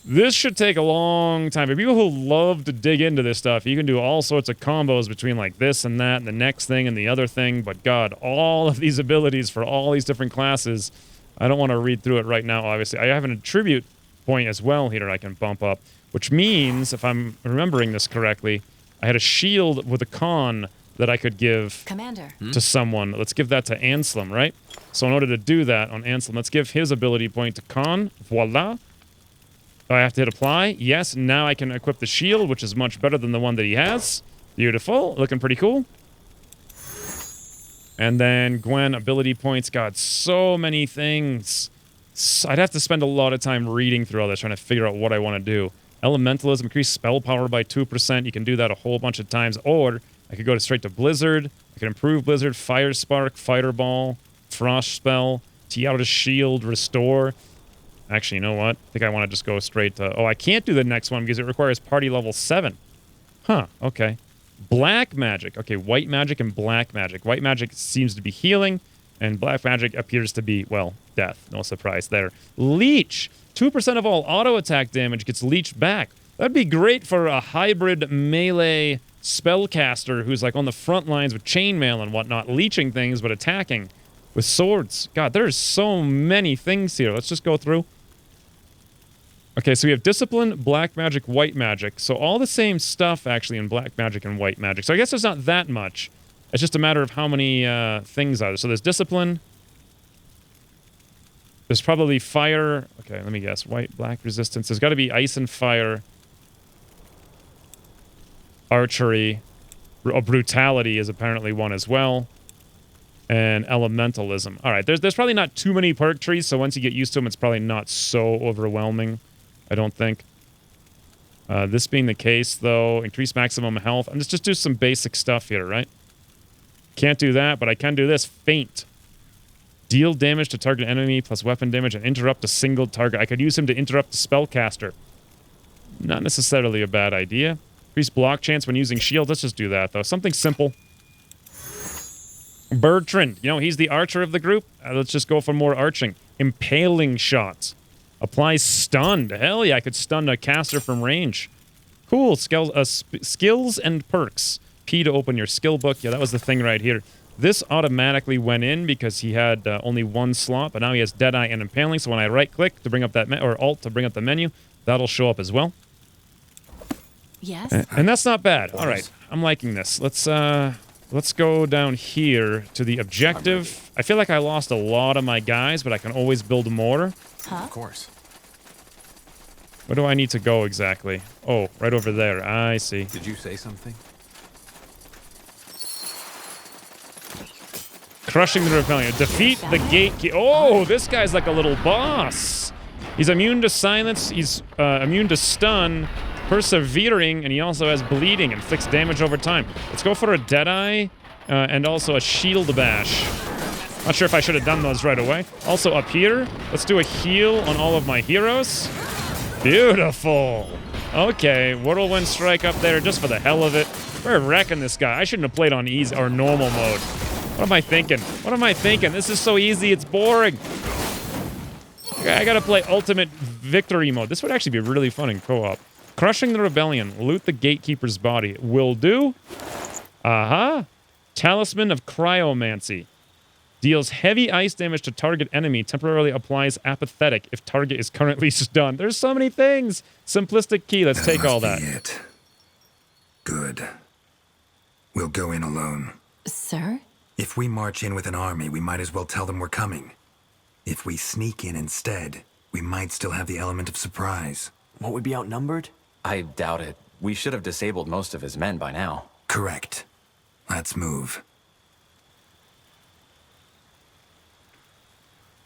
this should take a long time. For people who love to dig into this stuff, you can do all sorts of combos between like this and that, and the next thing and the other thing. But God, all of these abilities for all these different classes, I don't want to read through it right now, obviously. I have an attribute point as well here I can bump up, which means, if I'm remembering this correctly, I had a shield with a con that I could give Commander to someone. Let's give that to Anselm, right? So in order to do that on Anselm, let's give his ability point to con. Voila. Do I have to hit apply? Yes, now I can equip the shield, which is much better than the one that he has. Beautiful. Looking pretty cool. And then Gwen, ability points. God, so many things. I'd have to spend a lot of time reading through all this, trying to figure out what I want to do. Elementalism, increase spell power by 2%. You can do that a whole bunch of times. Or I could go straight to Blizzard. I could improve Blizzard, Fire Spark, Fireball, Frost Spell, Tiara Shield, Restore. Actually, you know what? I think I want to just go straight to... Oh, I can't do the next one because it requires party level 7. Huh, okay. Black magic. Okay, white magic and black magic. White magic seems to be healing, and black magic appears to be, well, death. No surprise there. Leech. 2% of all auto attack damage gets leeched back. That'd be great for a hybrid melee spellcaster who's like on the front lines with chainmail and whatnot, leeching things but attacking with swords. God, there's so many things here. Let's just go through. Okay, so we have discipline, black magic, white magic. So all the same stuff, actually, in black magic and white magic. So I guess there's not that much. It's just a matter of how many things are there. So there's discipline. There's probably fire. Okay, let me guess. White, black, resistance. There's got to be ice and fire. Archery. Brutality is apparently one as well. And elementalism. All right, there's probably not too many perk trees, so once you get used to them, it's probably not so overwhelming, I don't think. This being the case, though, increase maximum health. I'm just do some basic stuff here, right? Can't do that, but I can do this. Feint. Deal damage to target enemy plus weapon damage and interrupt a single target. I could use him to interrupt the spellcaster. Not necessarily a bad idea. Increase block chance when using shield. Let's just do that, though. Something simple. Bertrand. You know, he's the archer of the group. Let's just go for more arching. Impaling shots. Applies stunned. Hell yeah, I could stun a caster from range. Cool. Skills and perks. P to open your skill book. Yeah, that was the thing right here. This automatically went in because he had only one slot, but now he has Deadeye and Impaling, so when I right-click to bring up that, or Alt to bring up the menu, that'll show up as well. Yes? And that's not bad. All right, I'm liking this. Let's go down here to the objective. I feel like I lost a lot of my guys, but I can always build more. Huh? Of course. Where do I need to go exactly? Oh, right over there. I see. Did you say something? Crushing the rebellion. Defeat the gatekeeper. Oh, this guy's like a little boss. He's immune to silence. He's immune to stun, persevering, and he also has bleeding, inflicts damage over time. Let's go for a Deadeye and also a shield bash. Not sure if I should have done those right away. Also up here, let's do a heal on all of my heroes. Beautiful. Okay, whirlwind strike up there just for the hell of it. We're wrecking this guy. I shouldn't have played on easy or normal mode. What am I thinking? What am I thinking? This is so easy, it's boring. I gotta play ultimate victory mode. This would actually be really fun in co-op. Crushing the rebellion. Loot the gatekeeper's body. Will do. Talisman of cryomancy. Deals heavy ice damage to target enemy. Temporarily applies apathetic if target is currently stunned. There's so many things. Simplistic key. Let's take all that. It. Good. We'll go in alone. Sir? If we march in with an army, we might as well tell them we're coming. If we sneak in instead, we might still have the element of surprise. Won't we be outnumbered? I doubt it. We should have disabled most of his men by now. Correct. Let's move.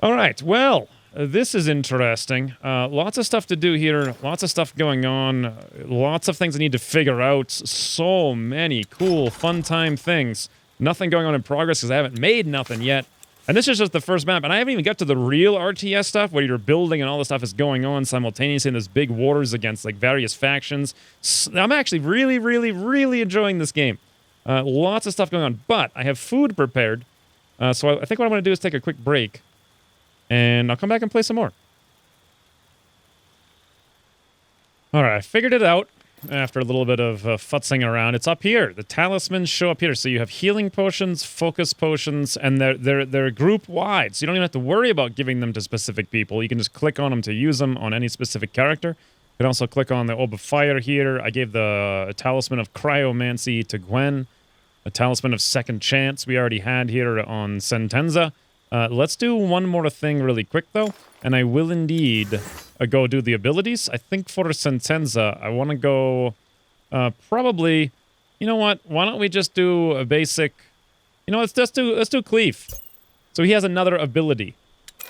All right, well, this is interesting. Lots of stuff to do here. Lots of stuff going on. Lots of things I need to figure out. So many cool, fun time things. Nothing going on in progress because I haven't made nothing yet. And this is just the first map, and I haven't even got to the real RTS stuff where you're building and all the stuff is going on simultaneously in this big wars against like various factions. I'm actually really, really, really enjoying this game. Lots of stuff going on, but I have food prepared. So I think what I'm going to do is take a quick break, and I'll come back and play some more. All right, I figured it out. After a little bit of futzing around, it's up here. The talismans show up here. So you have healing potions, focus potions, and they're group-wide. So you don't even have to worry about giving them to specific people. You can just click on them to use them on any specific character. You can also click on the Orb of Fire here. I gave the Talisman of Cryomancy to Gwen. A Talisman of Second Chance we already had here on Sentenza. Let's do one more thing really quick, though. And I will indeed go do the abilities. I think for Sentenza, I want to go probably... You know what? Why don't we just do a basic... You know, let's do Cleave. So he has another ability.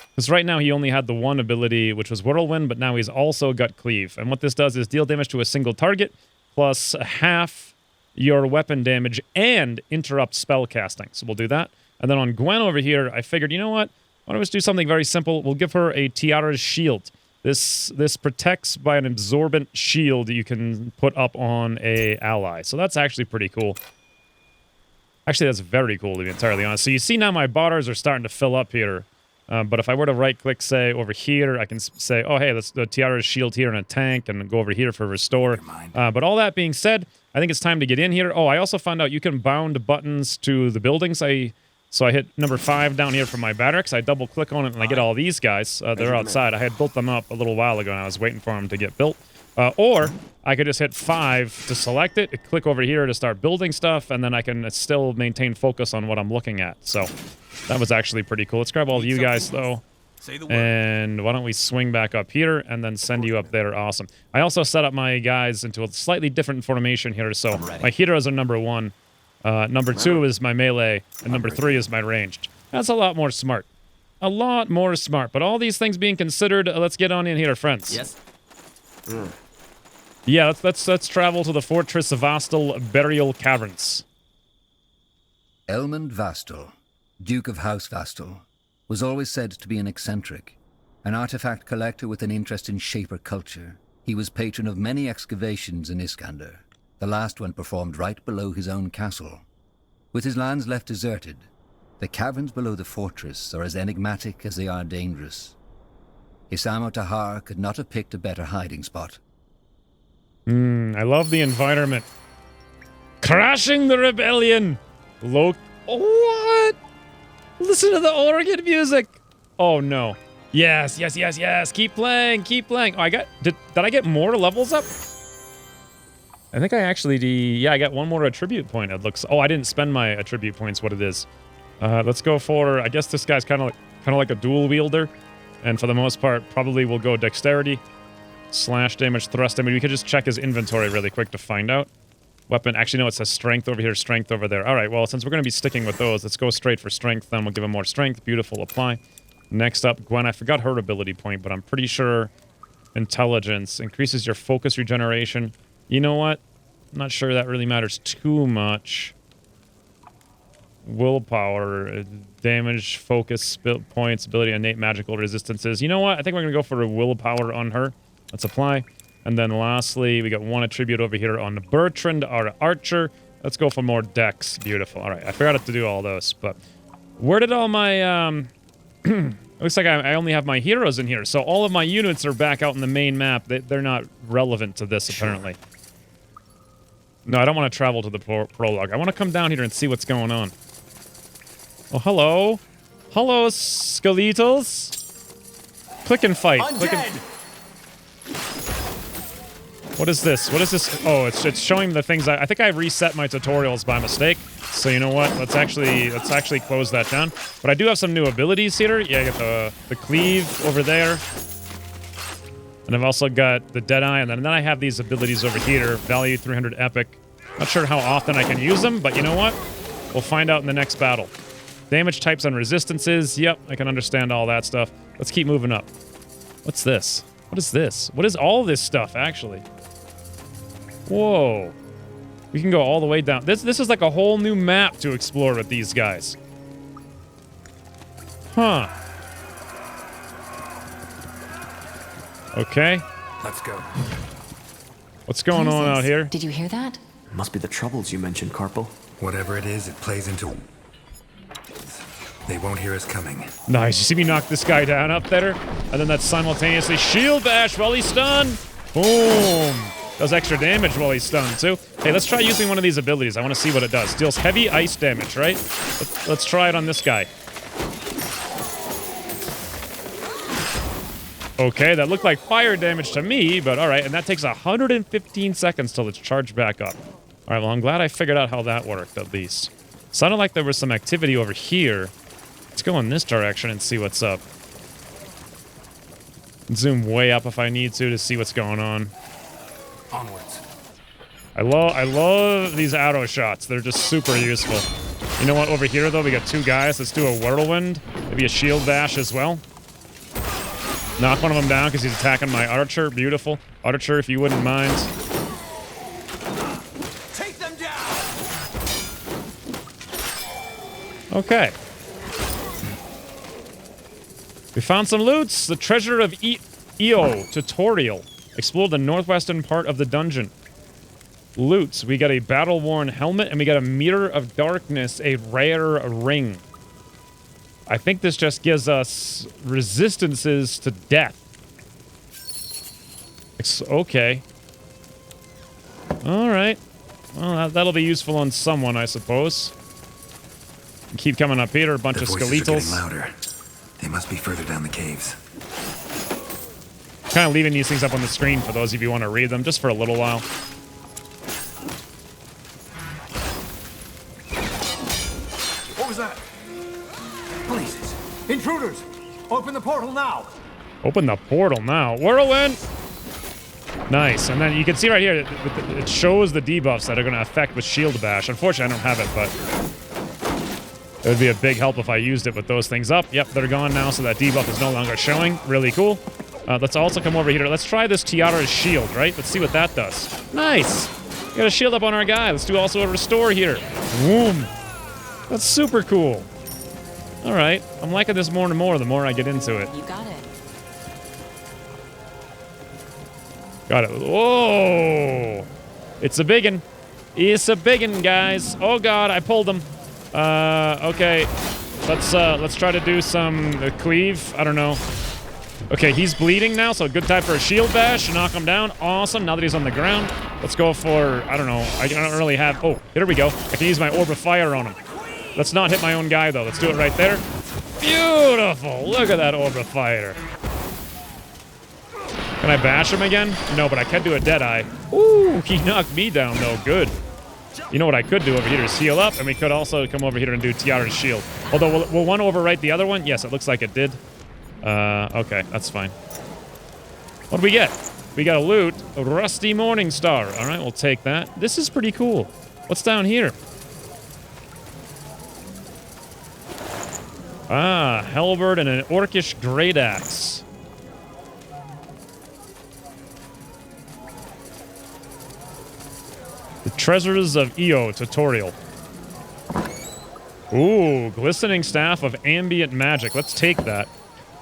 Because right now he only had the one ability, which was Whirlwind, but now he's also got Cleave. And what this does is deal damage to a single target, plus half your weapon damage, and interrupt spell casting. So we'll do that. And then on Gwen over here, I figured, you know what? Why don't we just do something very simple? We'll give her a Tiara's Shield. This protects by an absorbent shield you can put up on a ally. So that's actually pretty cool. Actually, that's very cool, to be entirely honest. So you see now my bars are starting to fill up here. But if I were to right-click, say, over here, I can say, oh, hey, let's the Tiara's Shield here in a tank and go over here for Restore. But all that being said, I think it's time to get in here. Oh, I also found out you can bound buttons to the buildings I So I hit number 5 down here for my barracks. I double click on it and I get all these guys. They're outside. I had built them up a little while ago and I was waiting for them to get built. Or I could just hit 5 to select it, click over here to start building stuff, and then I can still maintain focus on what I'm looking at. So that was actually pretty cool. Let's grab all of you guys, though. And why don't we swing back up here and then send you up there. Awesome. I also set up my guys into a slightly different formation here. So my heroes are number 1. Number 2 is my melee, and number 3 is my ranged. That's a lot more smart. A lot more smart. But all these things being considered, let's get on in here, friends. Yes. Yeah, let's travel to the Fortress of Vastal Burial Caverns. Elmund Vastal, Duke of House Vastal, was always said to be an eccentric, an artifact collector with an interest in Shaper culture. He was patron of many excavations in Iskander, the last one performed right below his own castle. With his lands left deserted, the caverns below the fortress are as enigmatic as they are dangerous. Isamo Tahar could not have picked a better hiding spot. I love the environment. Crashing the rebellion! What? Listen to the organ music! Oh no. Yes, yes, yes, yes! Keep playing, keep playing! Oh, did I get more levels up? I think I actually, yeah, I got 1 more attribute point, it looks. Oh, I didn't spend my attribute points, what it is. Let's go for, I guess this guy's kind of like a dual wielder. And for the most part, probably will go dexterity, slash damage, thrust damage. We could just check his inventory really quick to find out. Weapon, actually no, it says strength over here, strength over there. All right, well, since we're going to be sticking with those, let's go straight for strength, then we'll give him more strength. Beautiful, apply. Next up, Gwen, I forgot her ability point, but I'm pretty sure intelligence increases your focus regeneration. You know what? I'm not sure that really matters too much. Willpower, damage, focus, points, ability, innate magical resistances. You know what? I think we're going to go for a willpower on her. Let's apply. And then lastly, we got 1 attribute over here on Bertrand, our archer. Let's go for more dex. Beautiful. All right, I forgot to do all those, but where did all my... looks like I only have my heroes in here, so all of my units are back out in the main map. They're not relevant to this, apparently. No, I don't want to travel to the prologue. I want to come down here and see what's going on. Oh, hello. Hello, skeletals. Click and fight. Click and... What is this? What is this? Oh, it's showing the things I think I reset my tutorials by mistake. So you know what? Let's actually close that down. But I do have some new abilities here. Yeah, I got the cleave over there. And I've also got the Deadeye, and then I have these abilities over here. Value 300 epic. Not sure how often I can use them, but you know what? We'll find out in the next battle. Damage types and resistances. Yep, I can understand all that stuff. Let's keep moving up. What's this? What is this? What is all this stuff, actually? Whoa. We can go all the way down. This is like a whole new map to explore with these guys. Huh. Okay. Let's go. What's going on out here? Did you hear that? Must be the troubles you mentioned, Carpo. Whatever it is, it plays into... They won't hear us coming. Nice. You see me knock this guy down up there? And then that simultaneously shield bash while he's stunned. Boom. Does extra damage while he's stunned, too. Hey, let's try using one of these abilities. I want to see what it does. Deals heavy ice damage, right? Let's try it on this guy. Okay, that looked like fire damage to me, but all right. And that takes 115 seconds till it's charged back up. All right, well, I'm glad I figured out how that worked, at least. Sounded like there was some activity over here. Let's go in this direction and see what's up. Zoom way up if I need to see what's going on. Onwards. I love these arrow shots. They're just super useful. You know what? Over here, though, we got 2 guys. Let's do a whirlwind. Maybe a shield bash as well. Knock one of them down because he's attacking my archer. Beautiful. Archer, if you wouldn't mind. Take them down. Okay. We found some loots. The Treasure of Io tutorial. Explore the northwestern part of the dungeon. Loots. We got a battle-worn helmet, and we got a Mirror of Darkness, a rare ring. I think this just gives us resistances to death. Okay. All right. Well, that'll be useful on someone, I suppose. Keep coming up here. A bunch The of voices are getting skeletals. louder. They must be further down the caves. Kind of leaving these things up on the screen for those of you who want to read them, just for a little while. What was that? Blazes. Intruders! Open the portal now! Open the portal now. Whirlwind! Nice. And then you can see right here, it shows the debuffs that are going to affect with Shield Bash. Unfortunately, I don't have it, but it would be a big help if I used it with those things up. Yep, they're gone now, so that debuff is no longer showing. Really cool. Let's also come over here. Let's try this Tiara's shield, right? Let's see what that does. Nice! We got a shield up on our guy. Let's do also a restore here. Boom! That's super cool. All right. I'm liking this more and more the more I get into it. You got it. Got it. Whoa! It's a biggin. It's a biggin, guys. Oh god, I pulled him. Okay. Let's try to do some cleave. I don't know. Okay, he's bleeding now, so good time for a shield bash to knock him down. Awesome. Now that he's on the ground, let's go for, I don't know. I don't really have. Oh, here we go. I can use my orb of fire on him. Let's not hit my own guy though. Let's do it right there. Beautiful. Look at that orb of fire. Can I bash him again? No, but I can do a Deadeye. Ooh, he knocked me down, though. Good. You know what I could do over here is heal up, and we could also come over here and do Tiara's shield. Although, will one overwrite the other one? Yes, it looks like it did. Okay, that's fine. What do we get? We got a loot. A Rusty Morning Star. All right, we'll take that. This is pretty cool. What's down here? Ah, Halberd and an Orcish Great Axe. The Treasures of Io tutorial. Ooh, Glistening Staff of Ambient Magic. Let's take that.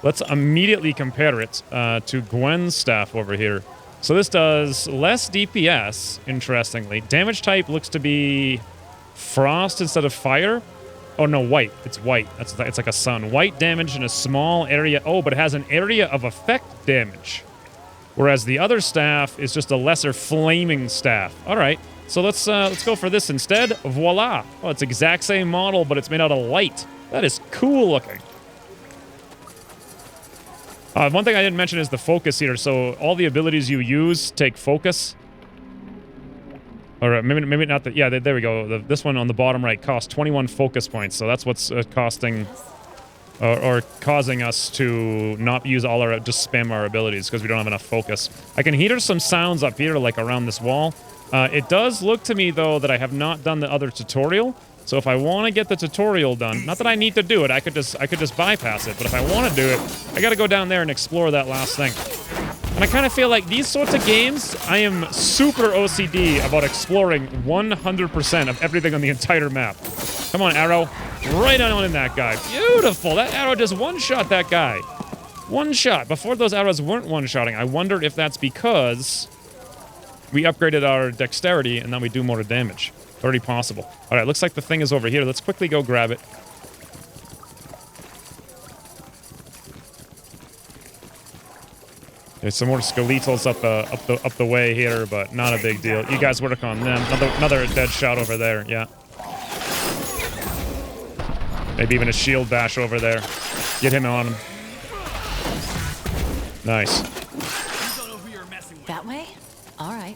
Let's immediately compare it to Gwen's staff over here. So this does less DPS, interestingly. Damage type looks to be frost instead of fire. Oh, no, white. It's white. It's like a sun. White damage in a small area. Oh, but it has an area of effect damage. Whereas the other staff is just a lesser flaming staff. All right. So let's go for this instead. Voila. Oh, it's the exact same model, but it's made out of light. That is cool looking. One thing I didn't mention is the focus here. So all the abilities you use take focus. Or maybe not that. Yeah, there we go. This one on the bottom right costs 21 focus points. So that's what's costing or causing us to not use all our, just spam our abilities because we don't have enough focus. I can hear some sounds up here, like around this wall. It does look to me, though, that I have not done the other tutorial. So if I want to get the tutorial done, not that I need to do it, I could just bypass it. But if I want to do it, I got to go down there and explore that last thing. And I kind of feel like these sorts of games, I am super OCD about exploring 100% of everything on the entire map. Come on, arrow. Right on in that guy. Beautiful. That arrow just one-shot that guy. One shot. Before those arrows weren't one-shotting. I wonder if that's because we upgraded our dexterity and now we do more damage. Very possible. All right, looks like the thing is over here. Let's quickly go grab it. There's some more skeletals up the way here, but not a big deal. You guys work on them. Another dead shot over there. Yeah. Maybe even a shield bash over there. Get him on him. Nice. That way? All right.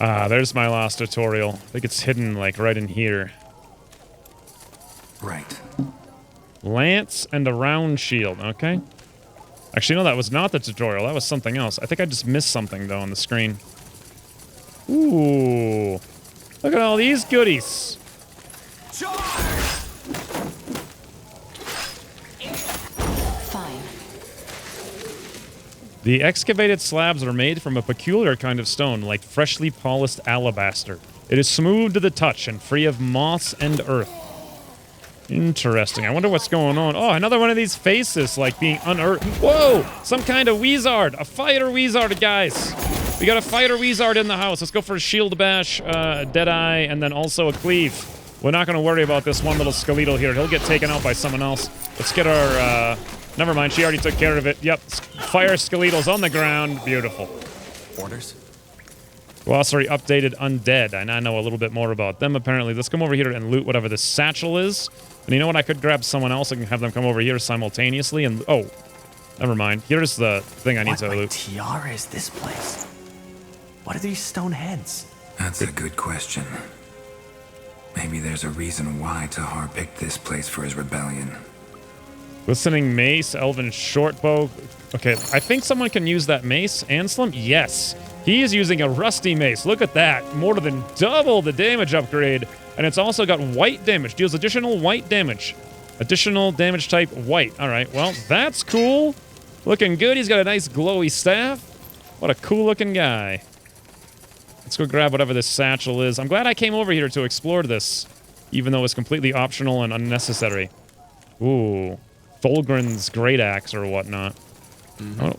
Ah, there's my last tutorial. I think it's hidden, like, right in here. Right. Lance and a round shield. Okay. Actually, no, that was not the tutorial. That was something else. I think I just missed something, though, on the screen. Ooh. Look at all these goodies. Fine. The excavated slabs are made from a peculiar kind of stone, like freshly polished alabaster. It is smooth to the touch and free of moss and earth. Interesting. I wonder what's going on. Oh, another one of these faces, like being unearthed. Whoa! Some kind of wizard. A fighter wizard, guys. We got a fighter wizard in the house. Let's go for a shield bash, deadeye, and then also a cleave. We're not going to worry about this one little skeletal here. He'll get taken out by someone else. Let's get our... Never mind, she already took care of it. Yep, fire skeletals on the ground. Beautiful. Orders? Glossary updated undead. I now know a little bit more about them, apparently. Let's come over here and loot whatever this satchel is. And you know what? I could grab someone else and have them come over here simultaneously and... Oh, never mind. Here's the thing I need to loot. What tiara is this place? What are these stone heads? That's a good question. Maybe there's a reason why Tahar picked this place for his rebellion. Listening mace, elven shortbow. Okay, I think someone can use that mace. Anselm? Yes. He is using a rusty mace. Look at that. More than double the damage upgrade. And it's also got white damage. Deals additional white damage. Additional damage type white. All right, well, that's cool. Looking good. He's got a nice glowy staff. What a cool looking guy. Let's go grab whatever this satchel is. I'm glad I came over here to explore this, even though it's completely optional and unnecessary. Ooh. Thulgrin's great axe or whatnot. Oh.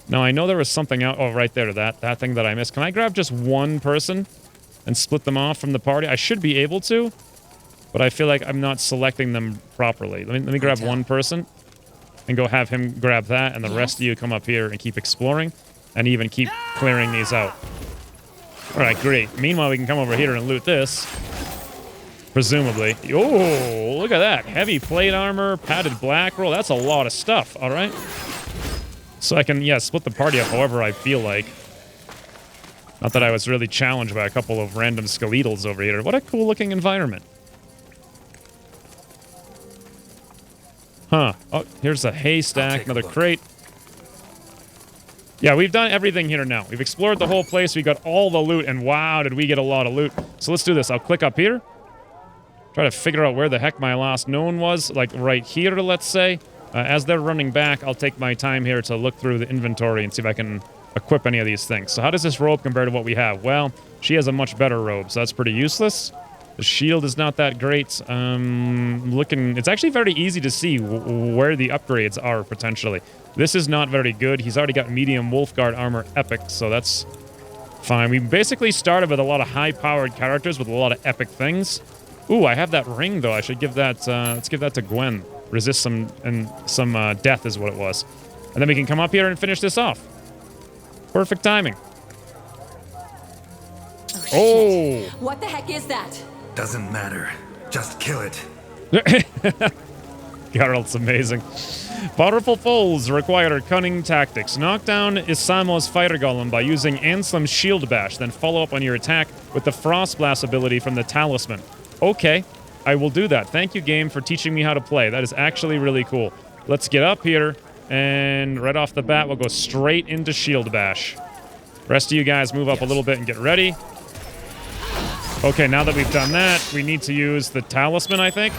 Now, I know there was something out... Oh, right there, that thing that I missed. Can I grab just one person and split them off from the party? I should be able to, but I feel like I'm not selecting them properly. Let me grab one person and go have him grab that, and the rest of you come up here and keep exploring and even keep clearing these out. All right, great. Meanwhile, we can come over here and loot this. Presumably. Oh, look at that. Heavy plate armor, padded black roll. That's a lot of stuff, all right? So I can, yeah, split the party up however I feel like. Not that I was really challenged by a couple of random skeletals over here. What a cool looking environment. Huh. Oh, here's a haystack, another crate. Yeah, we've done everything here now. We've explored the whole place. We got all the loot, and wow, did we get a lot of loot. So let's do this. I'll click up here. Try to figure out where the heck my last known was. Like right here, let's say. As they're running back, I'll take my time here to look through the inventory and see if I can equip any of these things. So how does this robe compare to what we have? Well, she has a much better robe, so that's pretty useless. The shield is not that great. It's actually very easy to see where the upgrades are, potentially. This is not very good. He's already got medium Wolfguard armor epic, so that's fine. We basically started with a lot of high-powered characters with a lot of epic things. Ooh, I have that ring, though. I should give that, let's give that to Gwen. Resist some death is what it was. And then we can come up here and finish this off. Perfect timing. Oh! What the heck is that? Doesn't matter. Just kill it. Geralt's amazing. Powerful foes require cunning tactics. Knock down Isamo's fire golem by using Anselm's shield bash, then follow up on your attack with the frost blast ability from the talisman. Okay. I will do that. Thank you, game, for teaching me how to play. That is actually really cool. Let's get up here, and right off the bat, we'll go straight into Shield Bash. Rest of you guys move up a little bit and get ready. Okay, now that we've done that, we need to use the talisman, I think.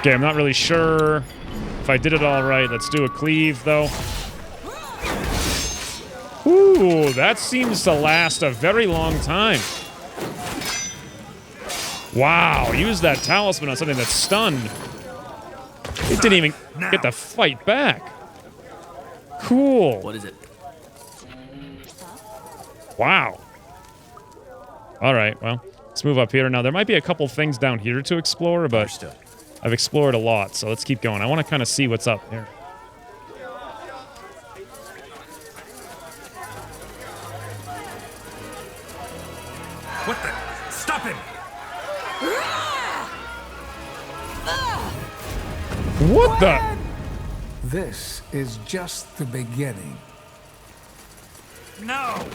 Okay, I'm not really sure if I did it all right. Let's do a cleave, though. Ooh, that seems to last a very long time. Wow, use that talisman on something that's stunned. It didn't even get to fight back. Cool. What is it? Wow. All right, well, let's move up here. Now, there might be a couple things down here to explore, but I've explored a lot, so let's keep going. I want to kind of see what's up here. What the? Stop him! What the? This is just the beginning. No!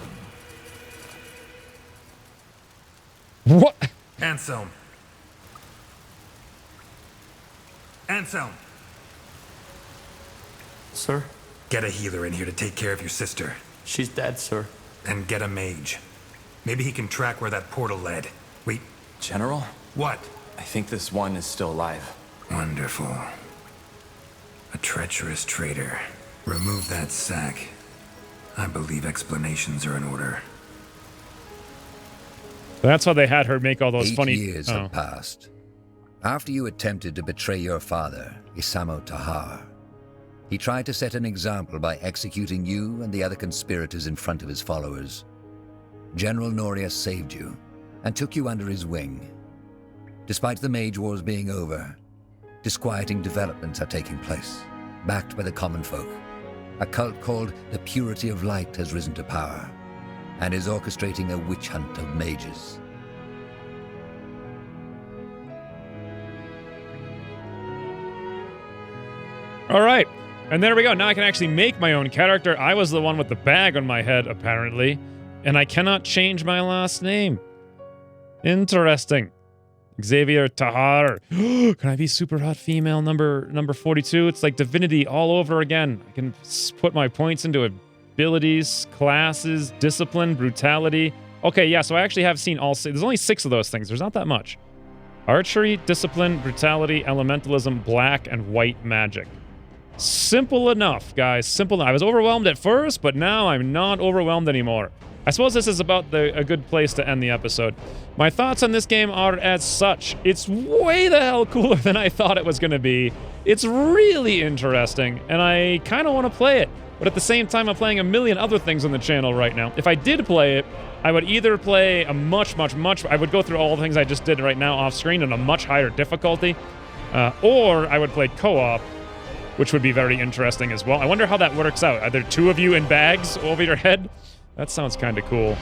What? Anselm. Anselm. Sir? Get a healer in here to take care of your sister. She's dead, sir. And get a mage. Maybe he can track where that portal led. Wait. General? What? I think this one is still alive. Wonderful. A treacherous traitor. Remove that sack. I believe explanations are in order. That's why they had her make all those 8 funny... years have passed. After you attempted to betray your father, Isamo Tahar, he tried to set an example by executing you and the other conspirators in front of his followers. General Noria saved you and took you under his wing. Despite the Mage Wars being over, disquieting developments are taking place, backed by the common folk. a cult called the Purity of Light has risen to power and is orchestrating a witch hunt of mages. All right. And there we go. Now I can actually make my own character. I was the one with the bag on my head, apparently. And I cannot change my last name. Interesting. Xavier Tahar. Can I be super hot female number 42? It's like divinity all over again. I can put my points into abilities, classes, discipline, brutality. Okay, yeah, so I actually have seen all 6. There's only 6 of those things. There's not that much. Archery, discipline, brutality, elementalism, black, and white magic. Simple enough, guys. Simple enough. I was overwhelmed at first, but now I'm not overwhelmed anymore. I suppose this is about a good place to end the episode. My thoughts on this game are as such. It's way the hell cooler than I thought it was going to be. It's really interesting, and I kind of want to play it. But at the same time, I'm playing a million other things on the channel right now. If I did play it, I would either play a much... I would go through all the things I just did right now off screen on a much higher difficulty. Or I would play co-op, which would be very interesting as well. I wonder how that works out. Are there 2 of you in bags over your head? That sounds kind of cool.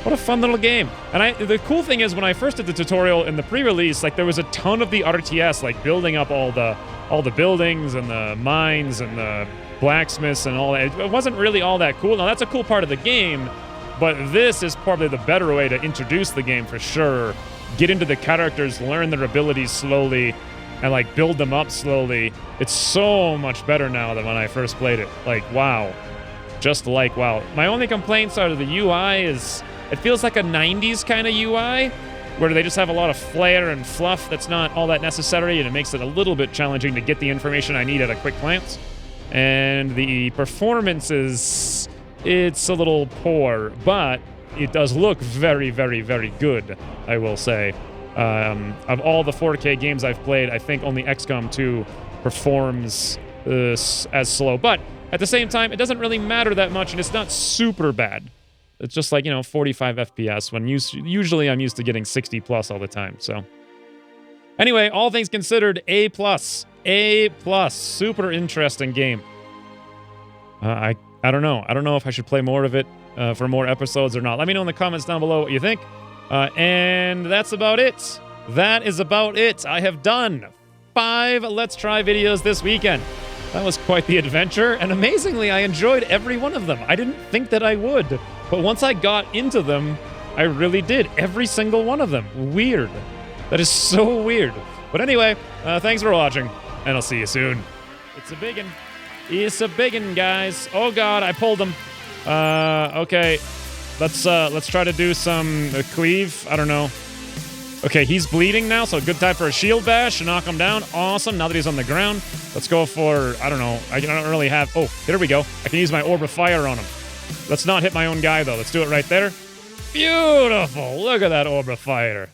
What a fun little game. And the cool thing is, when I first did the tutorial in the pre-release, like, there was a ton of the RTS, like building up all the buildings and the mines and the blacksmiths and all that. It wasn't really all that cool. Now, that's a cool part of the game, but this is probably the better way to introduce the game for sure. Get into the characters, learn their abilities slowly, and like build them up slowly. It's so much better now than when I first played it. Like, wow. Just like, wow. My only complaints out of the UI is it feels like a 90s kind of UI where they just have a lot of flair and fluff that's not all that necessary, and it makes it a little bit challenging to get the information I need at a quick glance. And the performance is, it's a little poor, but it does look very, very, very good, I will say. Of all the 4K games I've played, I think only XCOM 2 performs as slow. But at the same time, it doesn't really matter that much, and it's not super bad. It's just like, 45 FPS, when usually I'm used to getting 60 plus all the time, so. Anyway, all things considered, A+. A+. Super interesting game. I don't know. I don't know if I should play more of it for more episodes or not. Let me know in the comments down below what you think. And that's about it. That is about it. I have done 5 Let's Try videos this weekend. That was quite the adventure, and amazingly, I enjoyed every one of them. I didn't think that I would, but once I got into them, I really did. Every single one of them. Weird. That is so weird. But anyway, thanks for watching, and I'll see you soon. It's a biggin. It's a biggin, guys. Oh god, I pulled him. Okay. Let's try to do some cleave. I don't know. Okay, he's bleeding now, so good time for a shield bash to knock him down. Awesome, now that he's on the ground. Let's go for, I don't know. I don't really have... Oh, here we go. I can use my orb of fire on him. Let's not hit my own guy, though. Let's do it right there. Beautiful. Look at that orb of fire.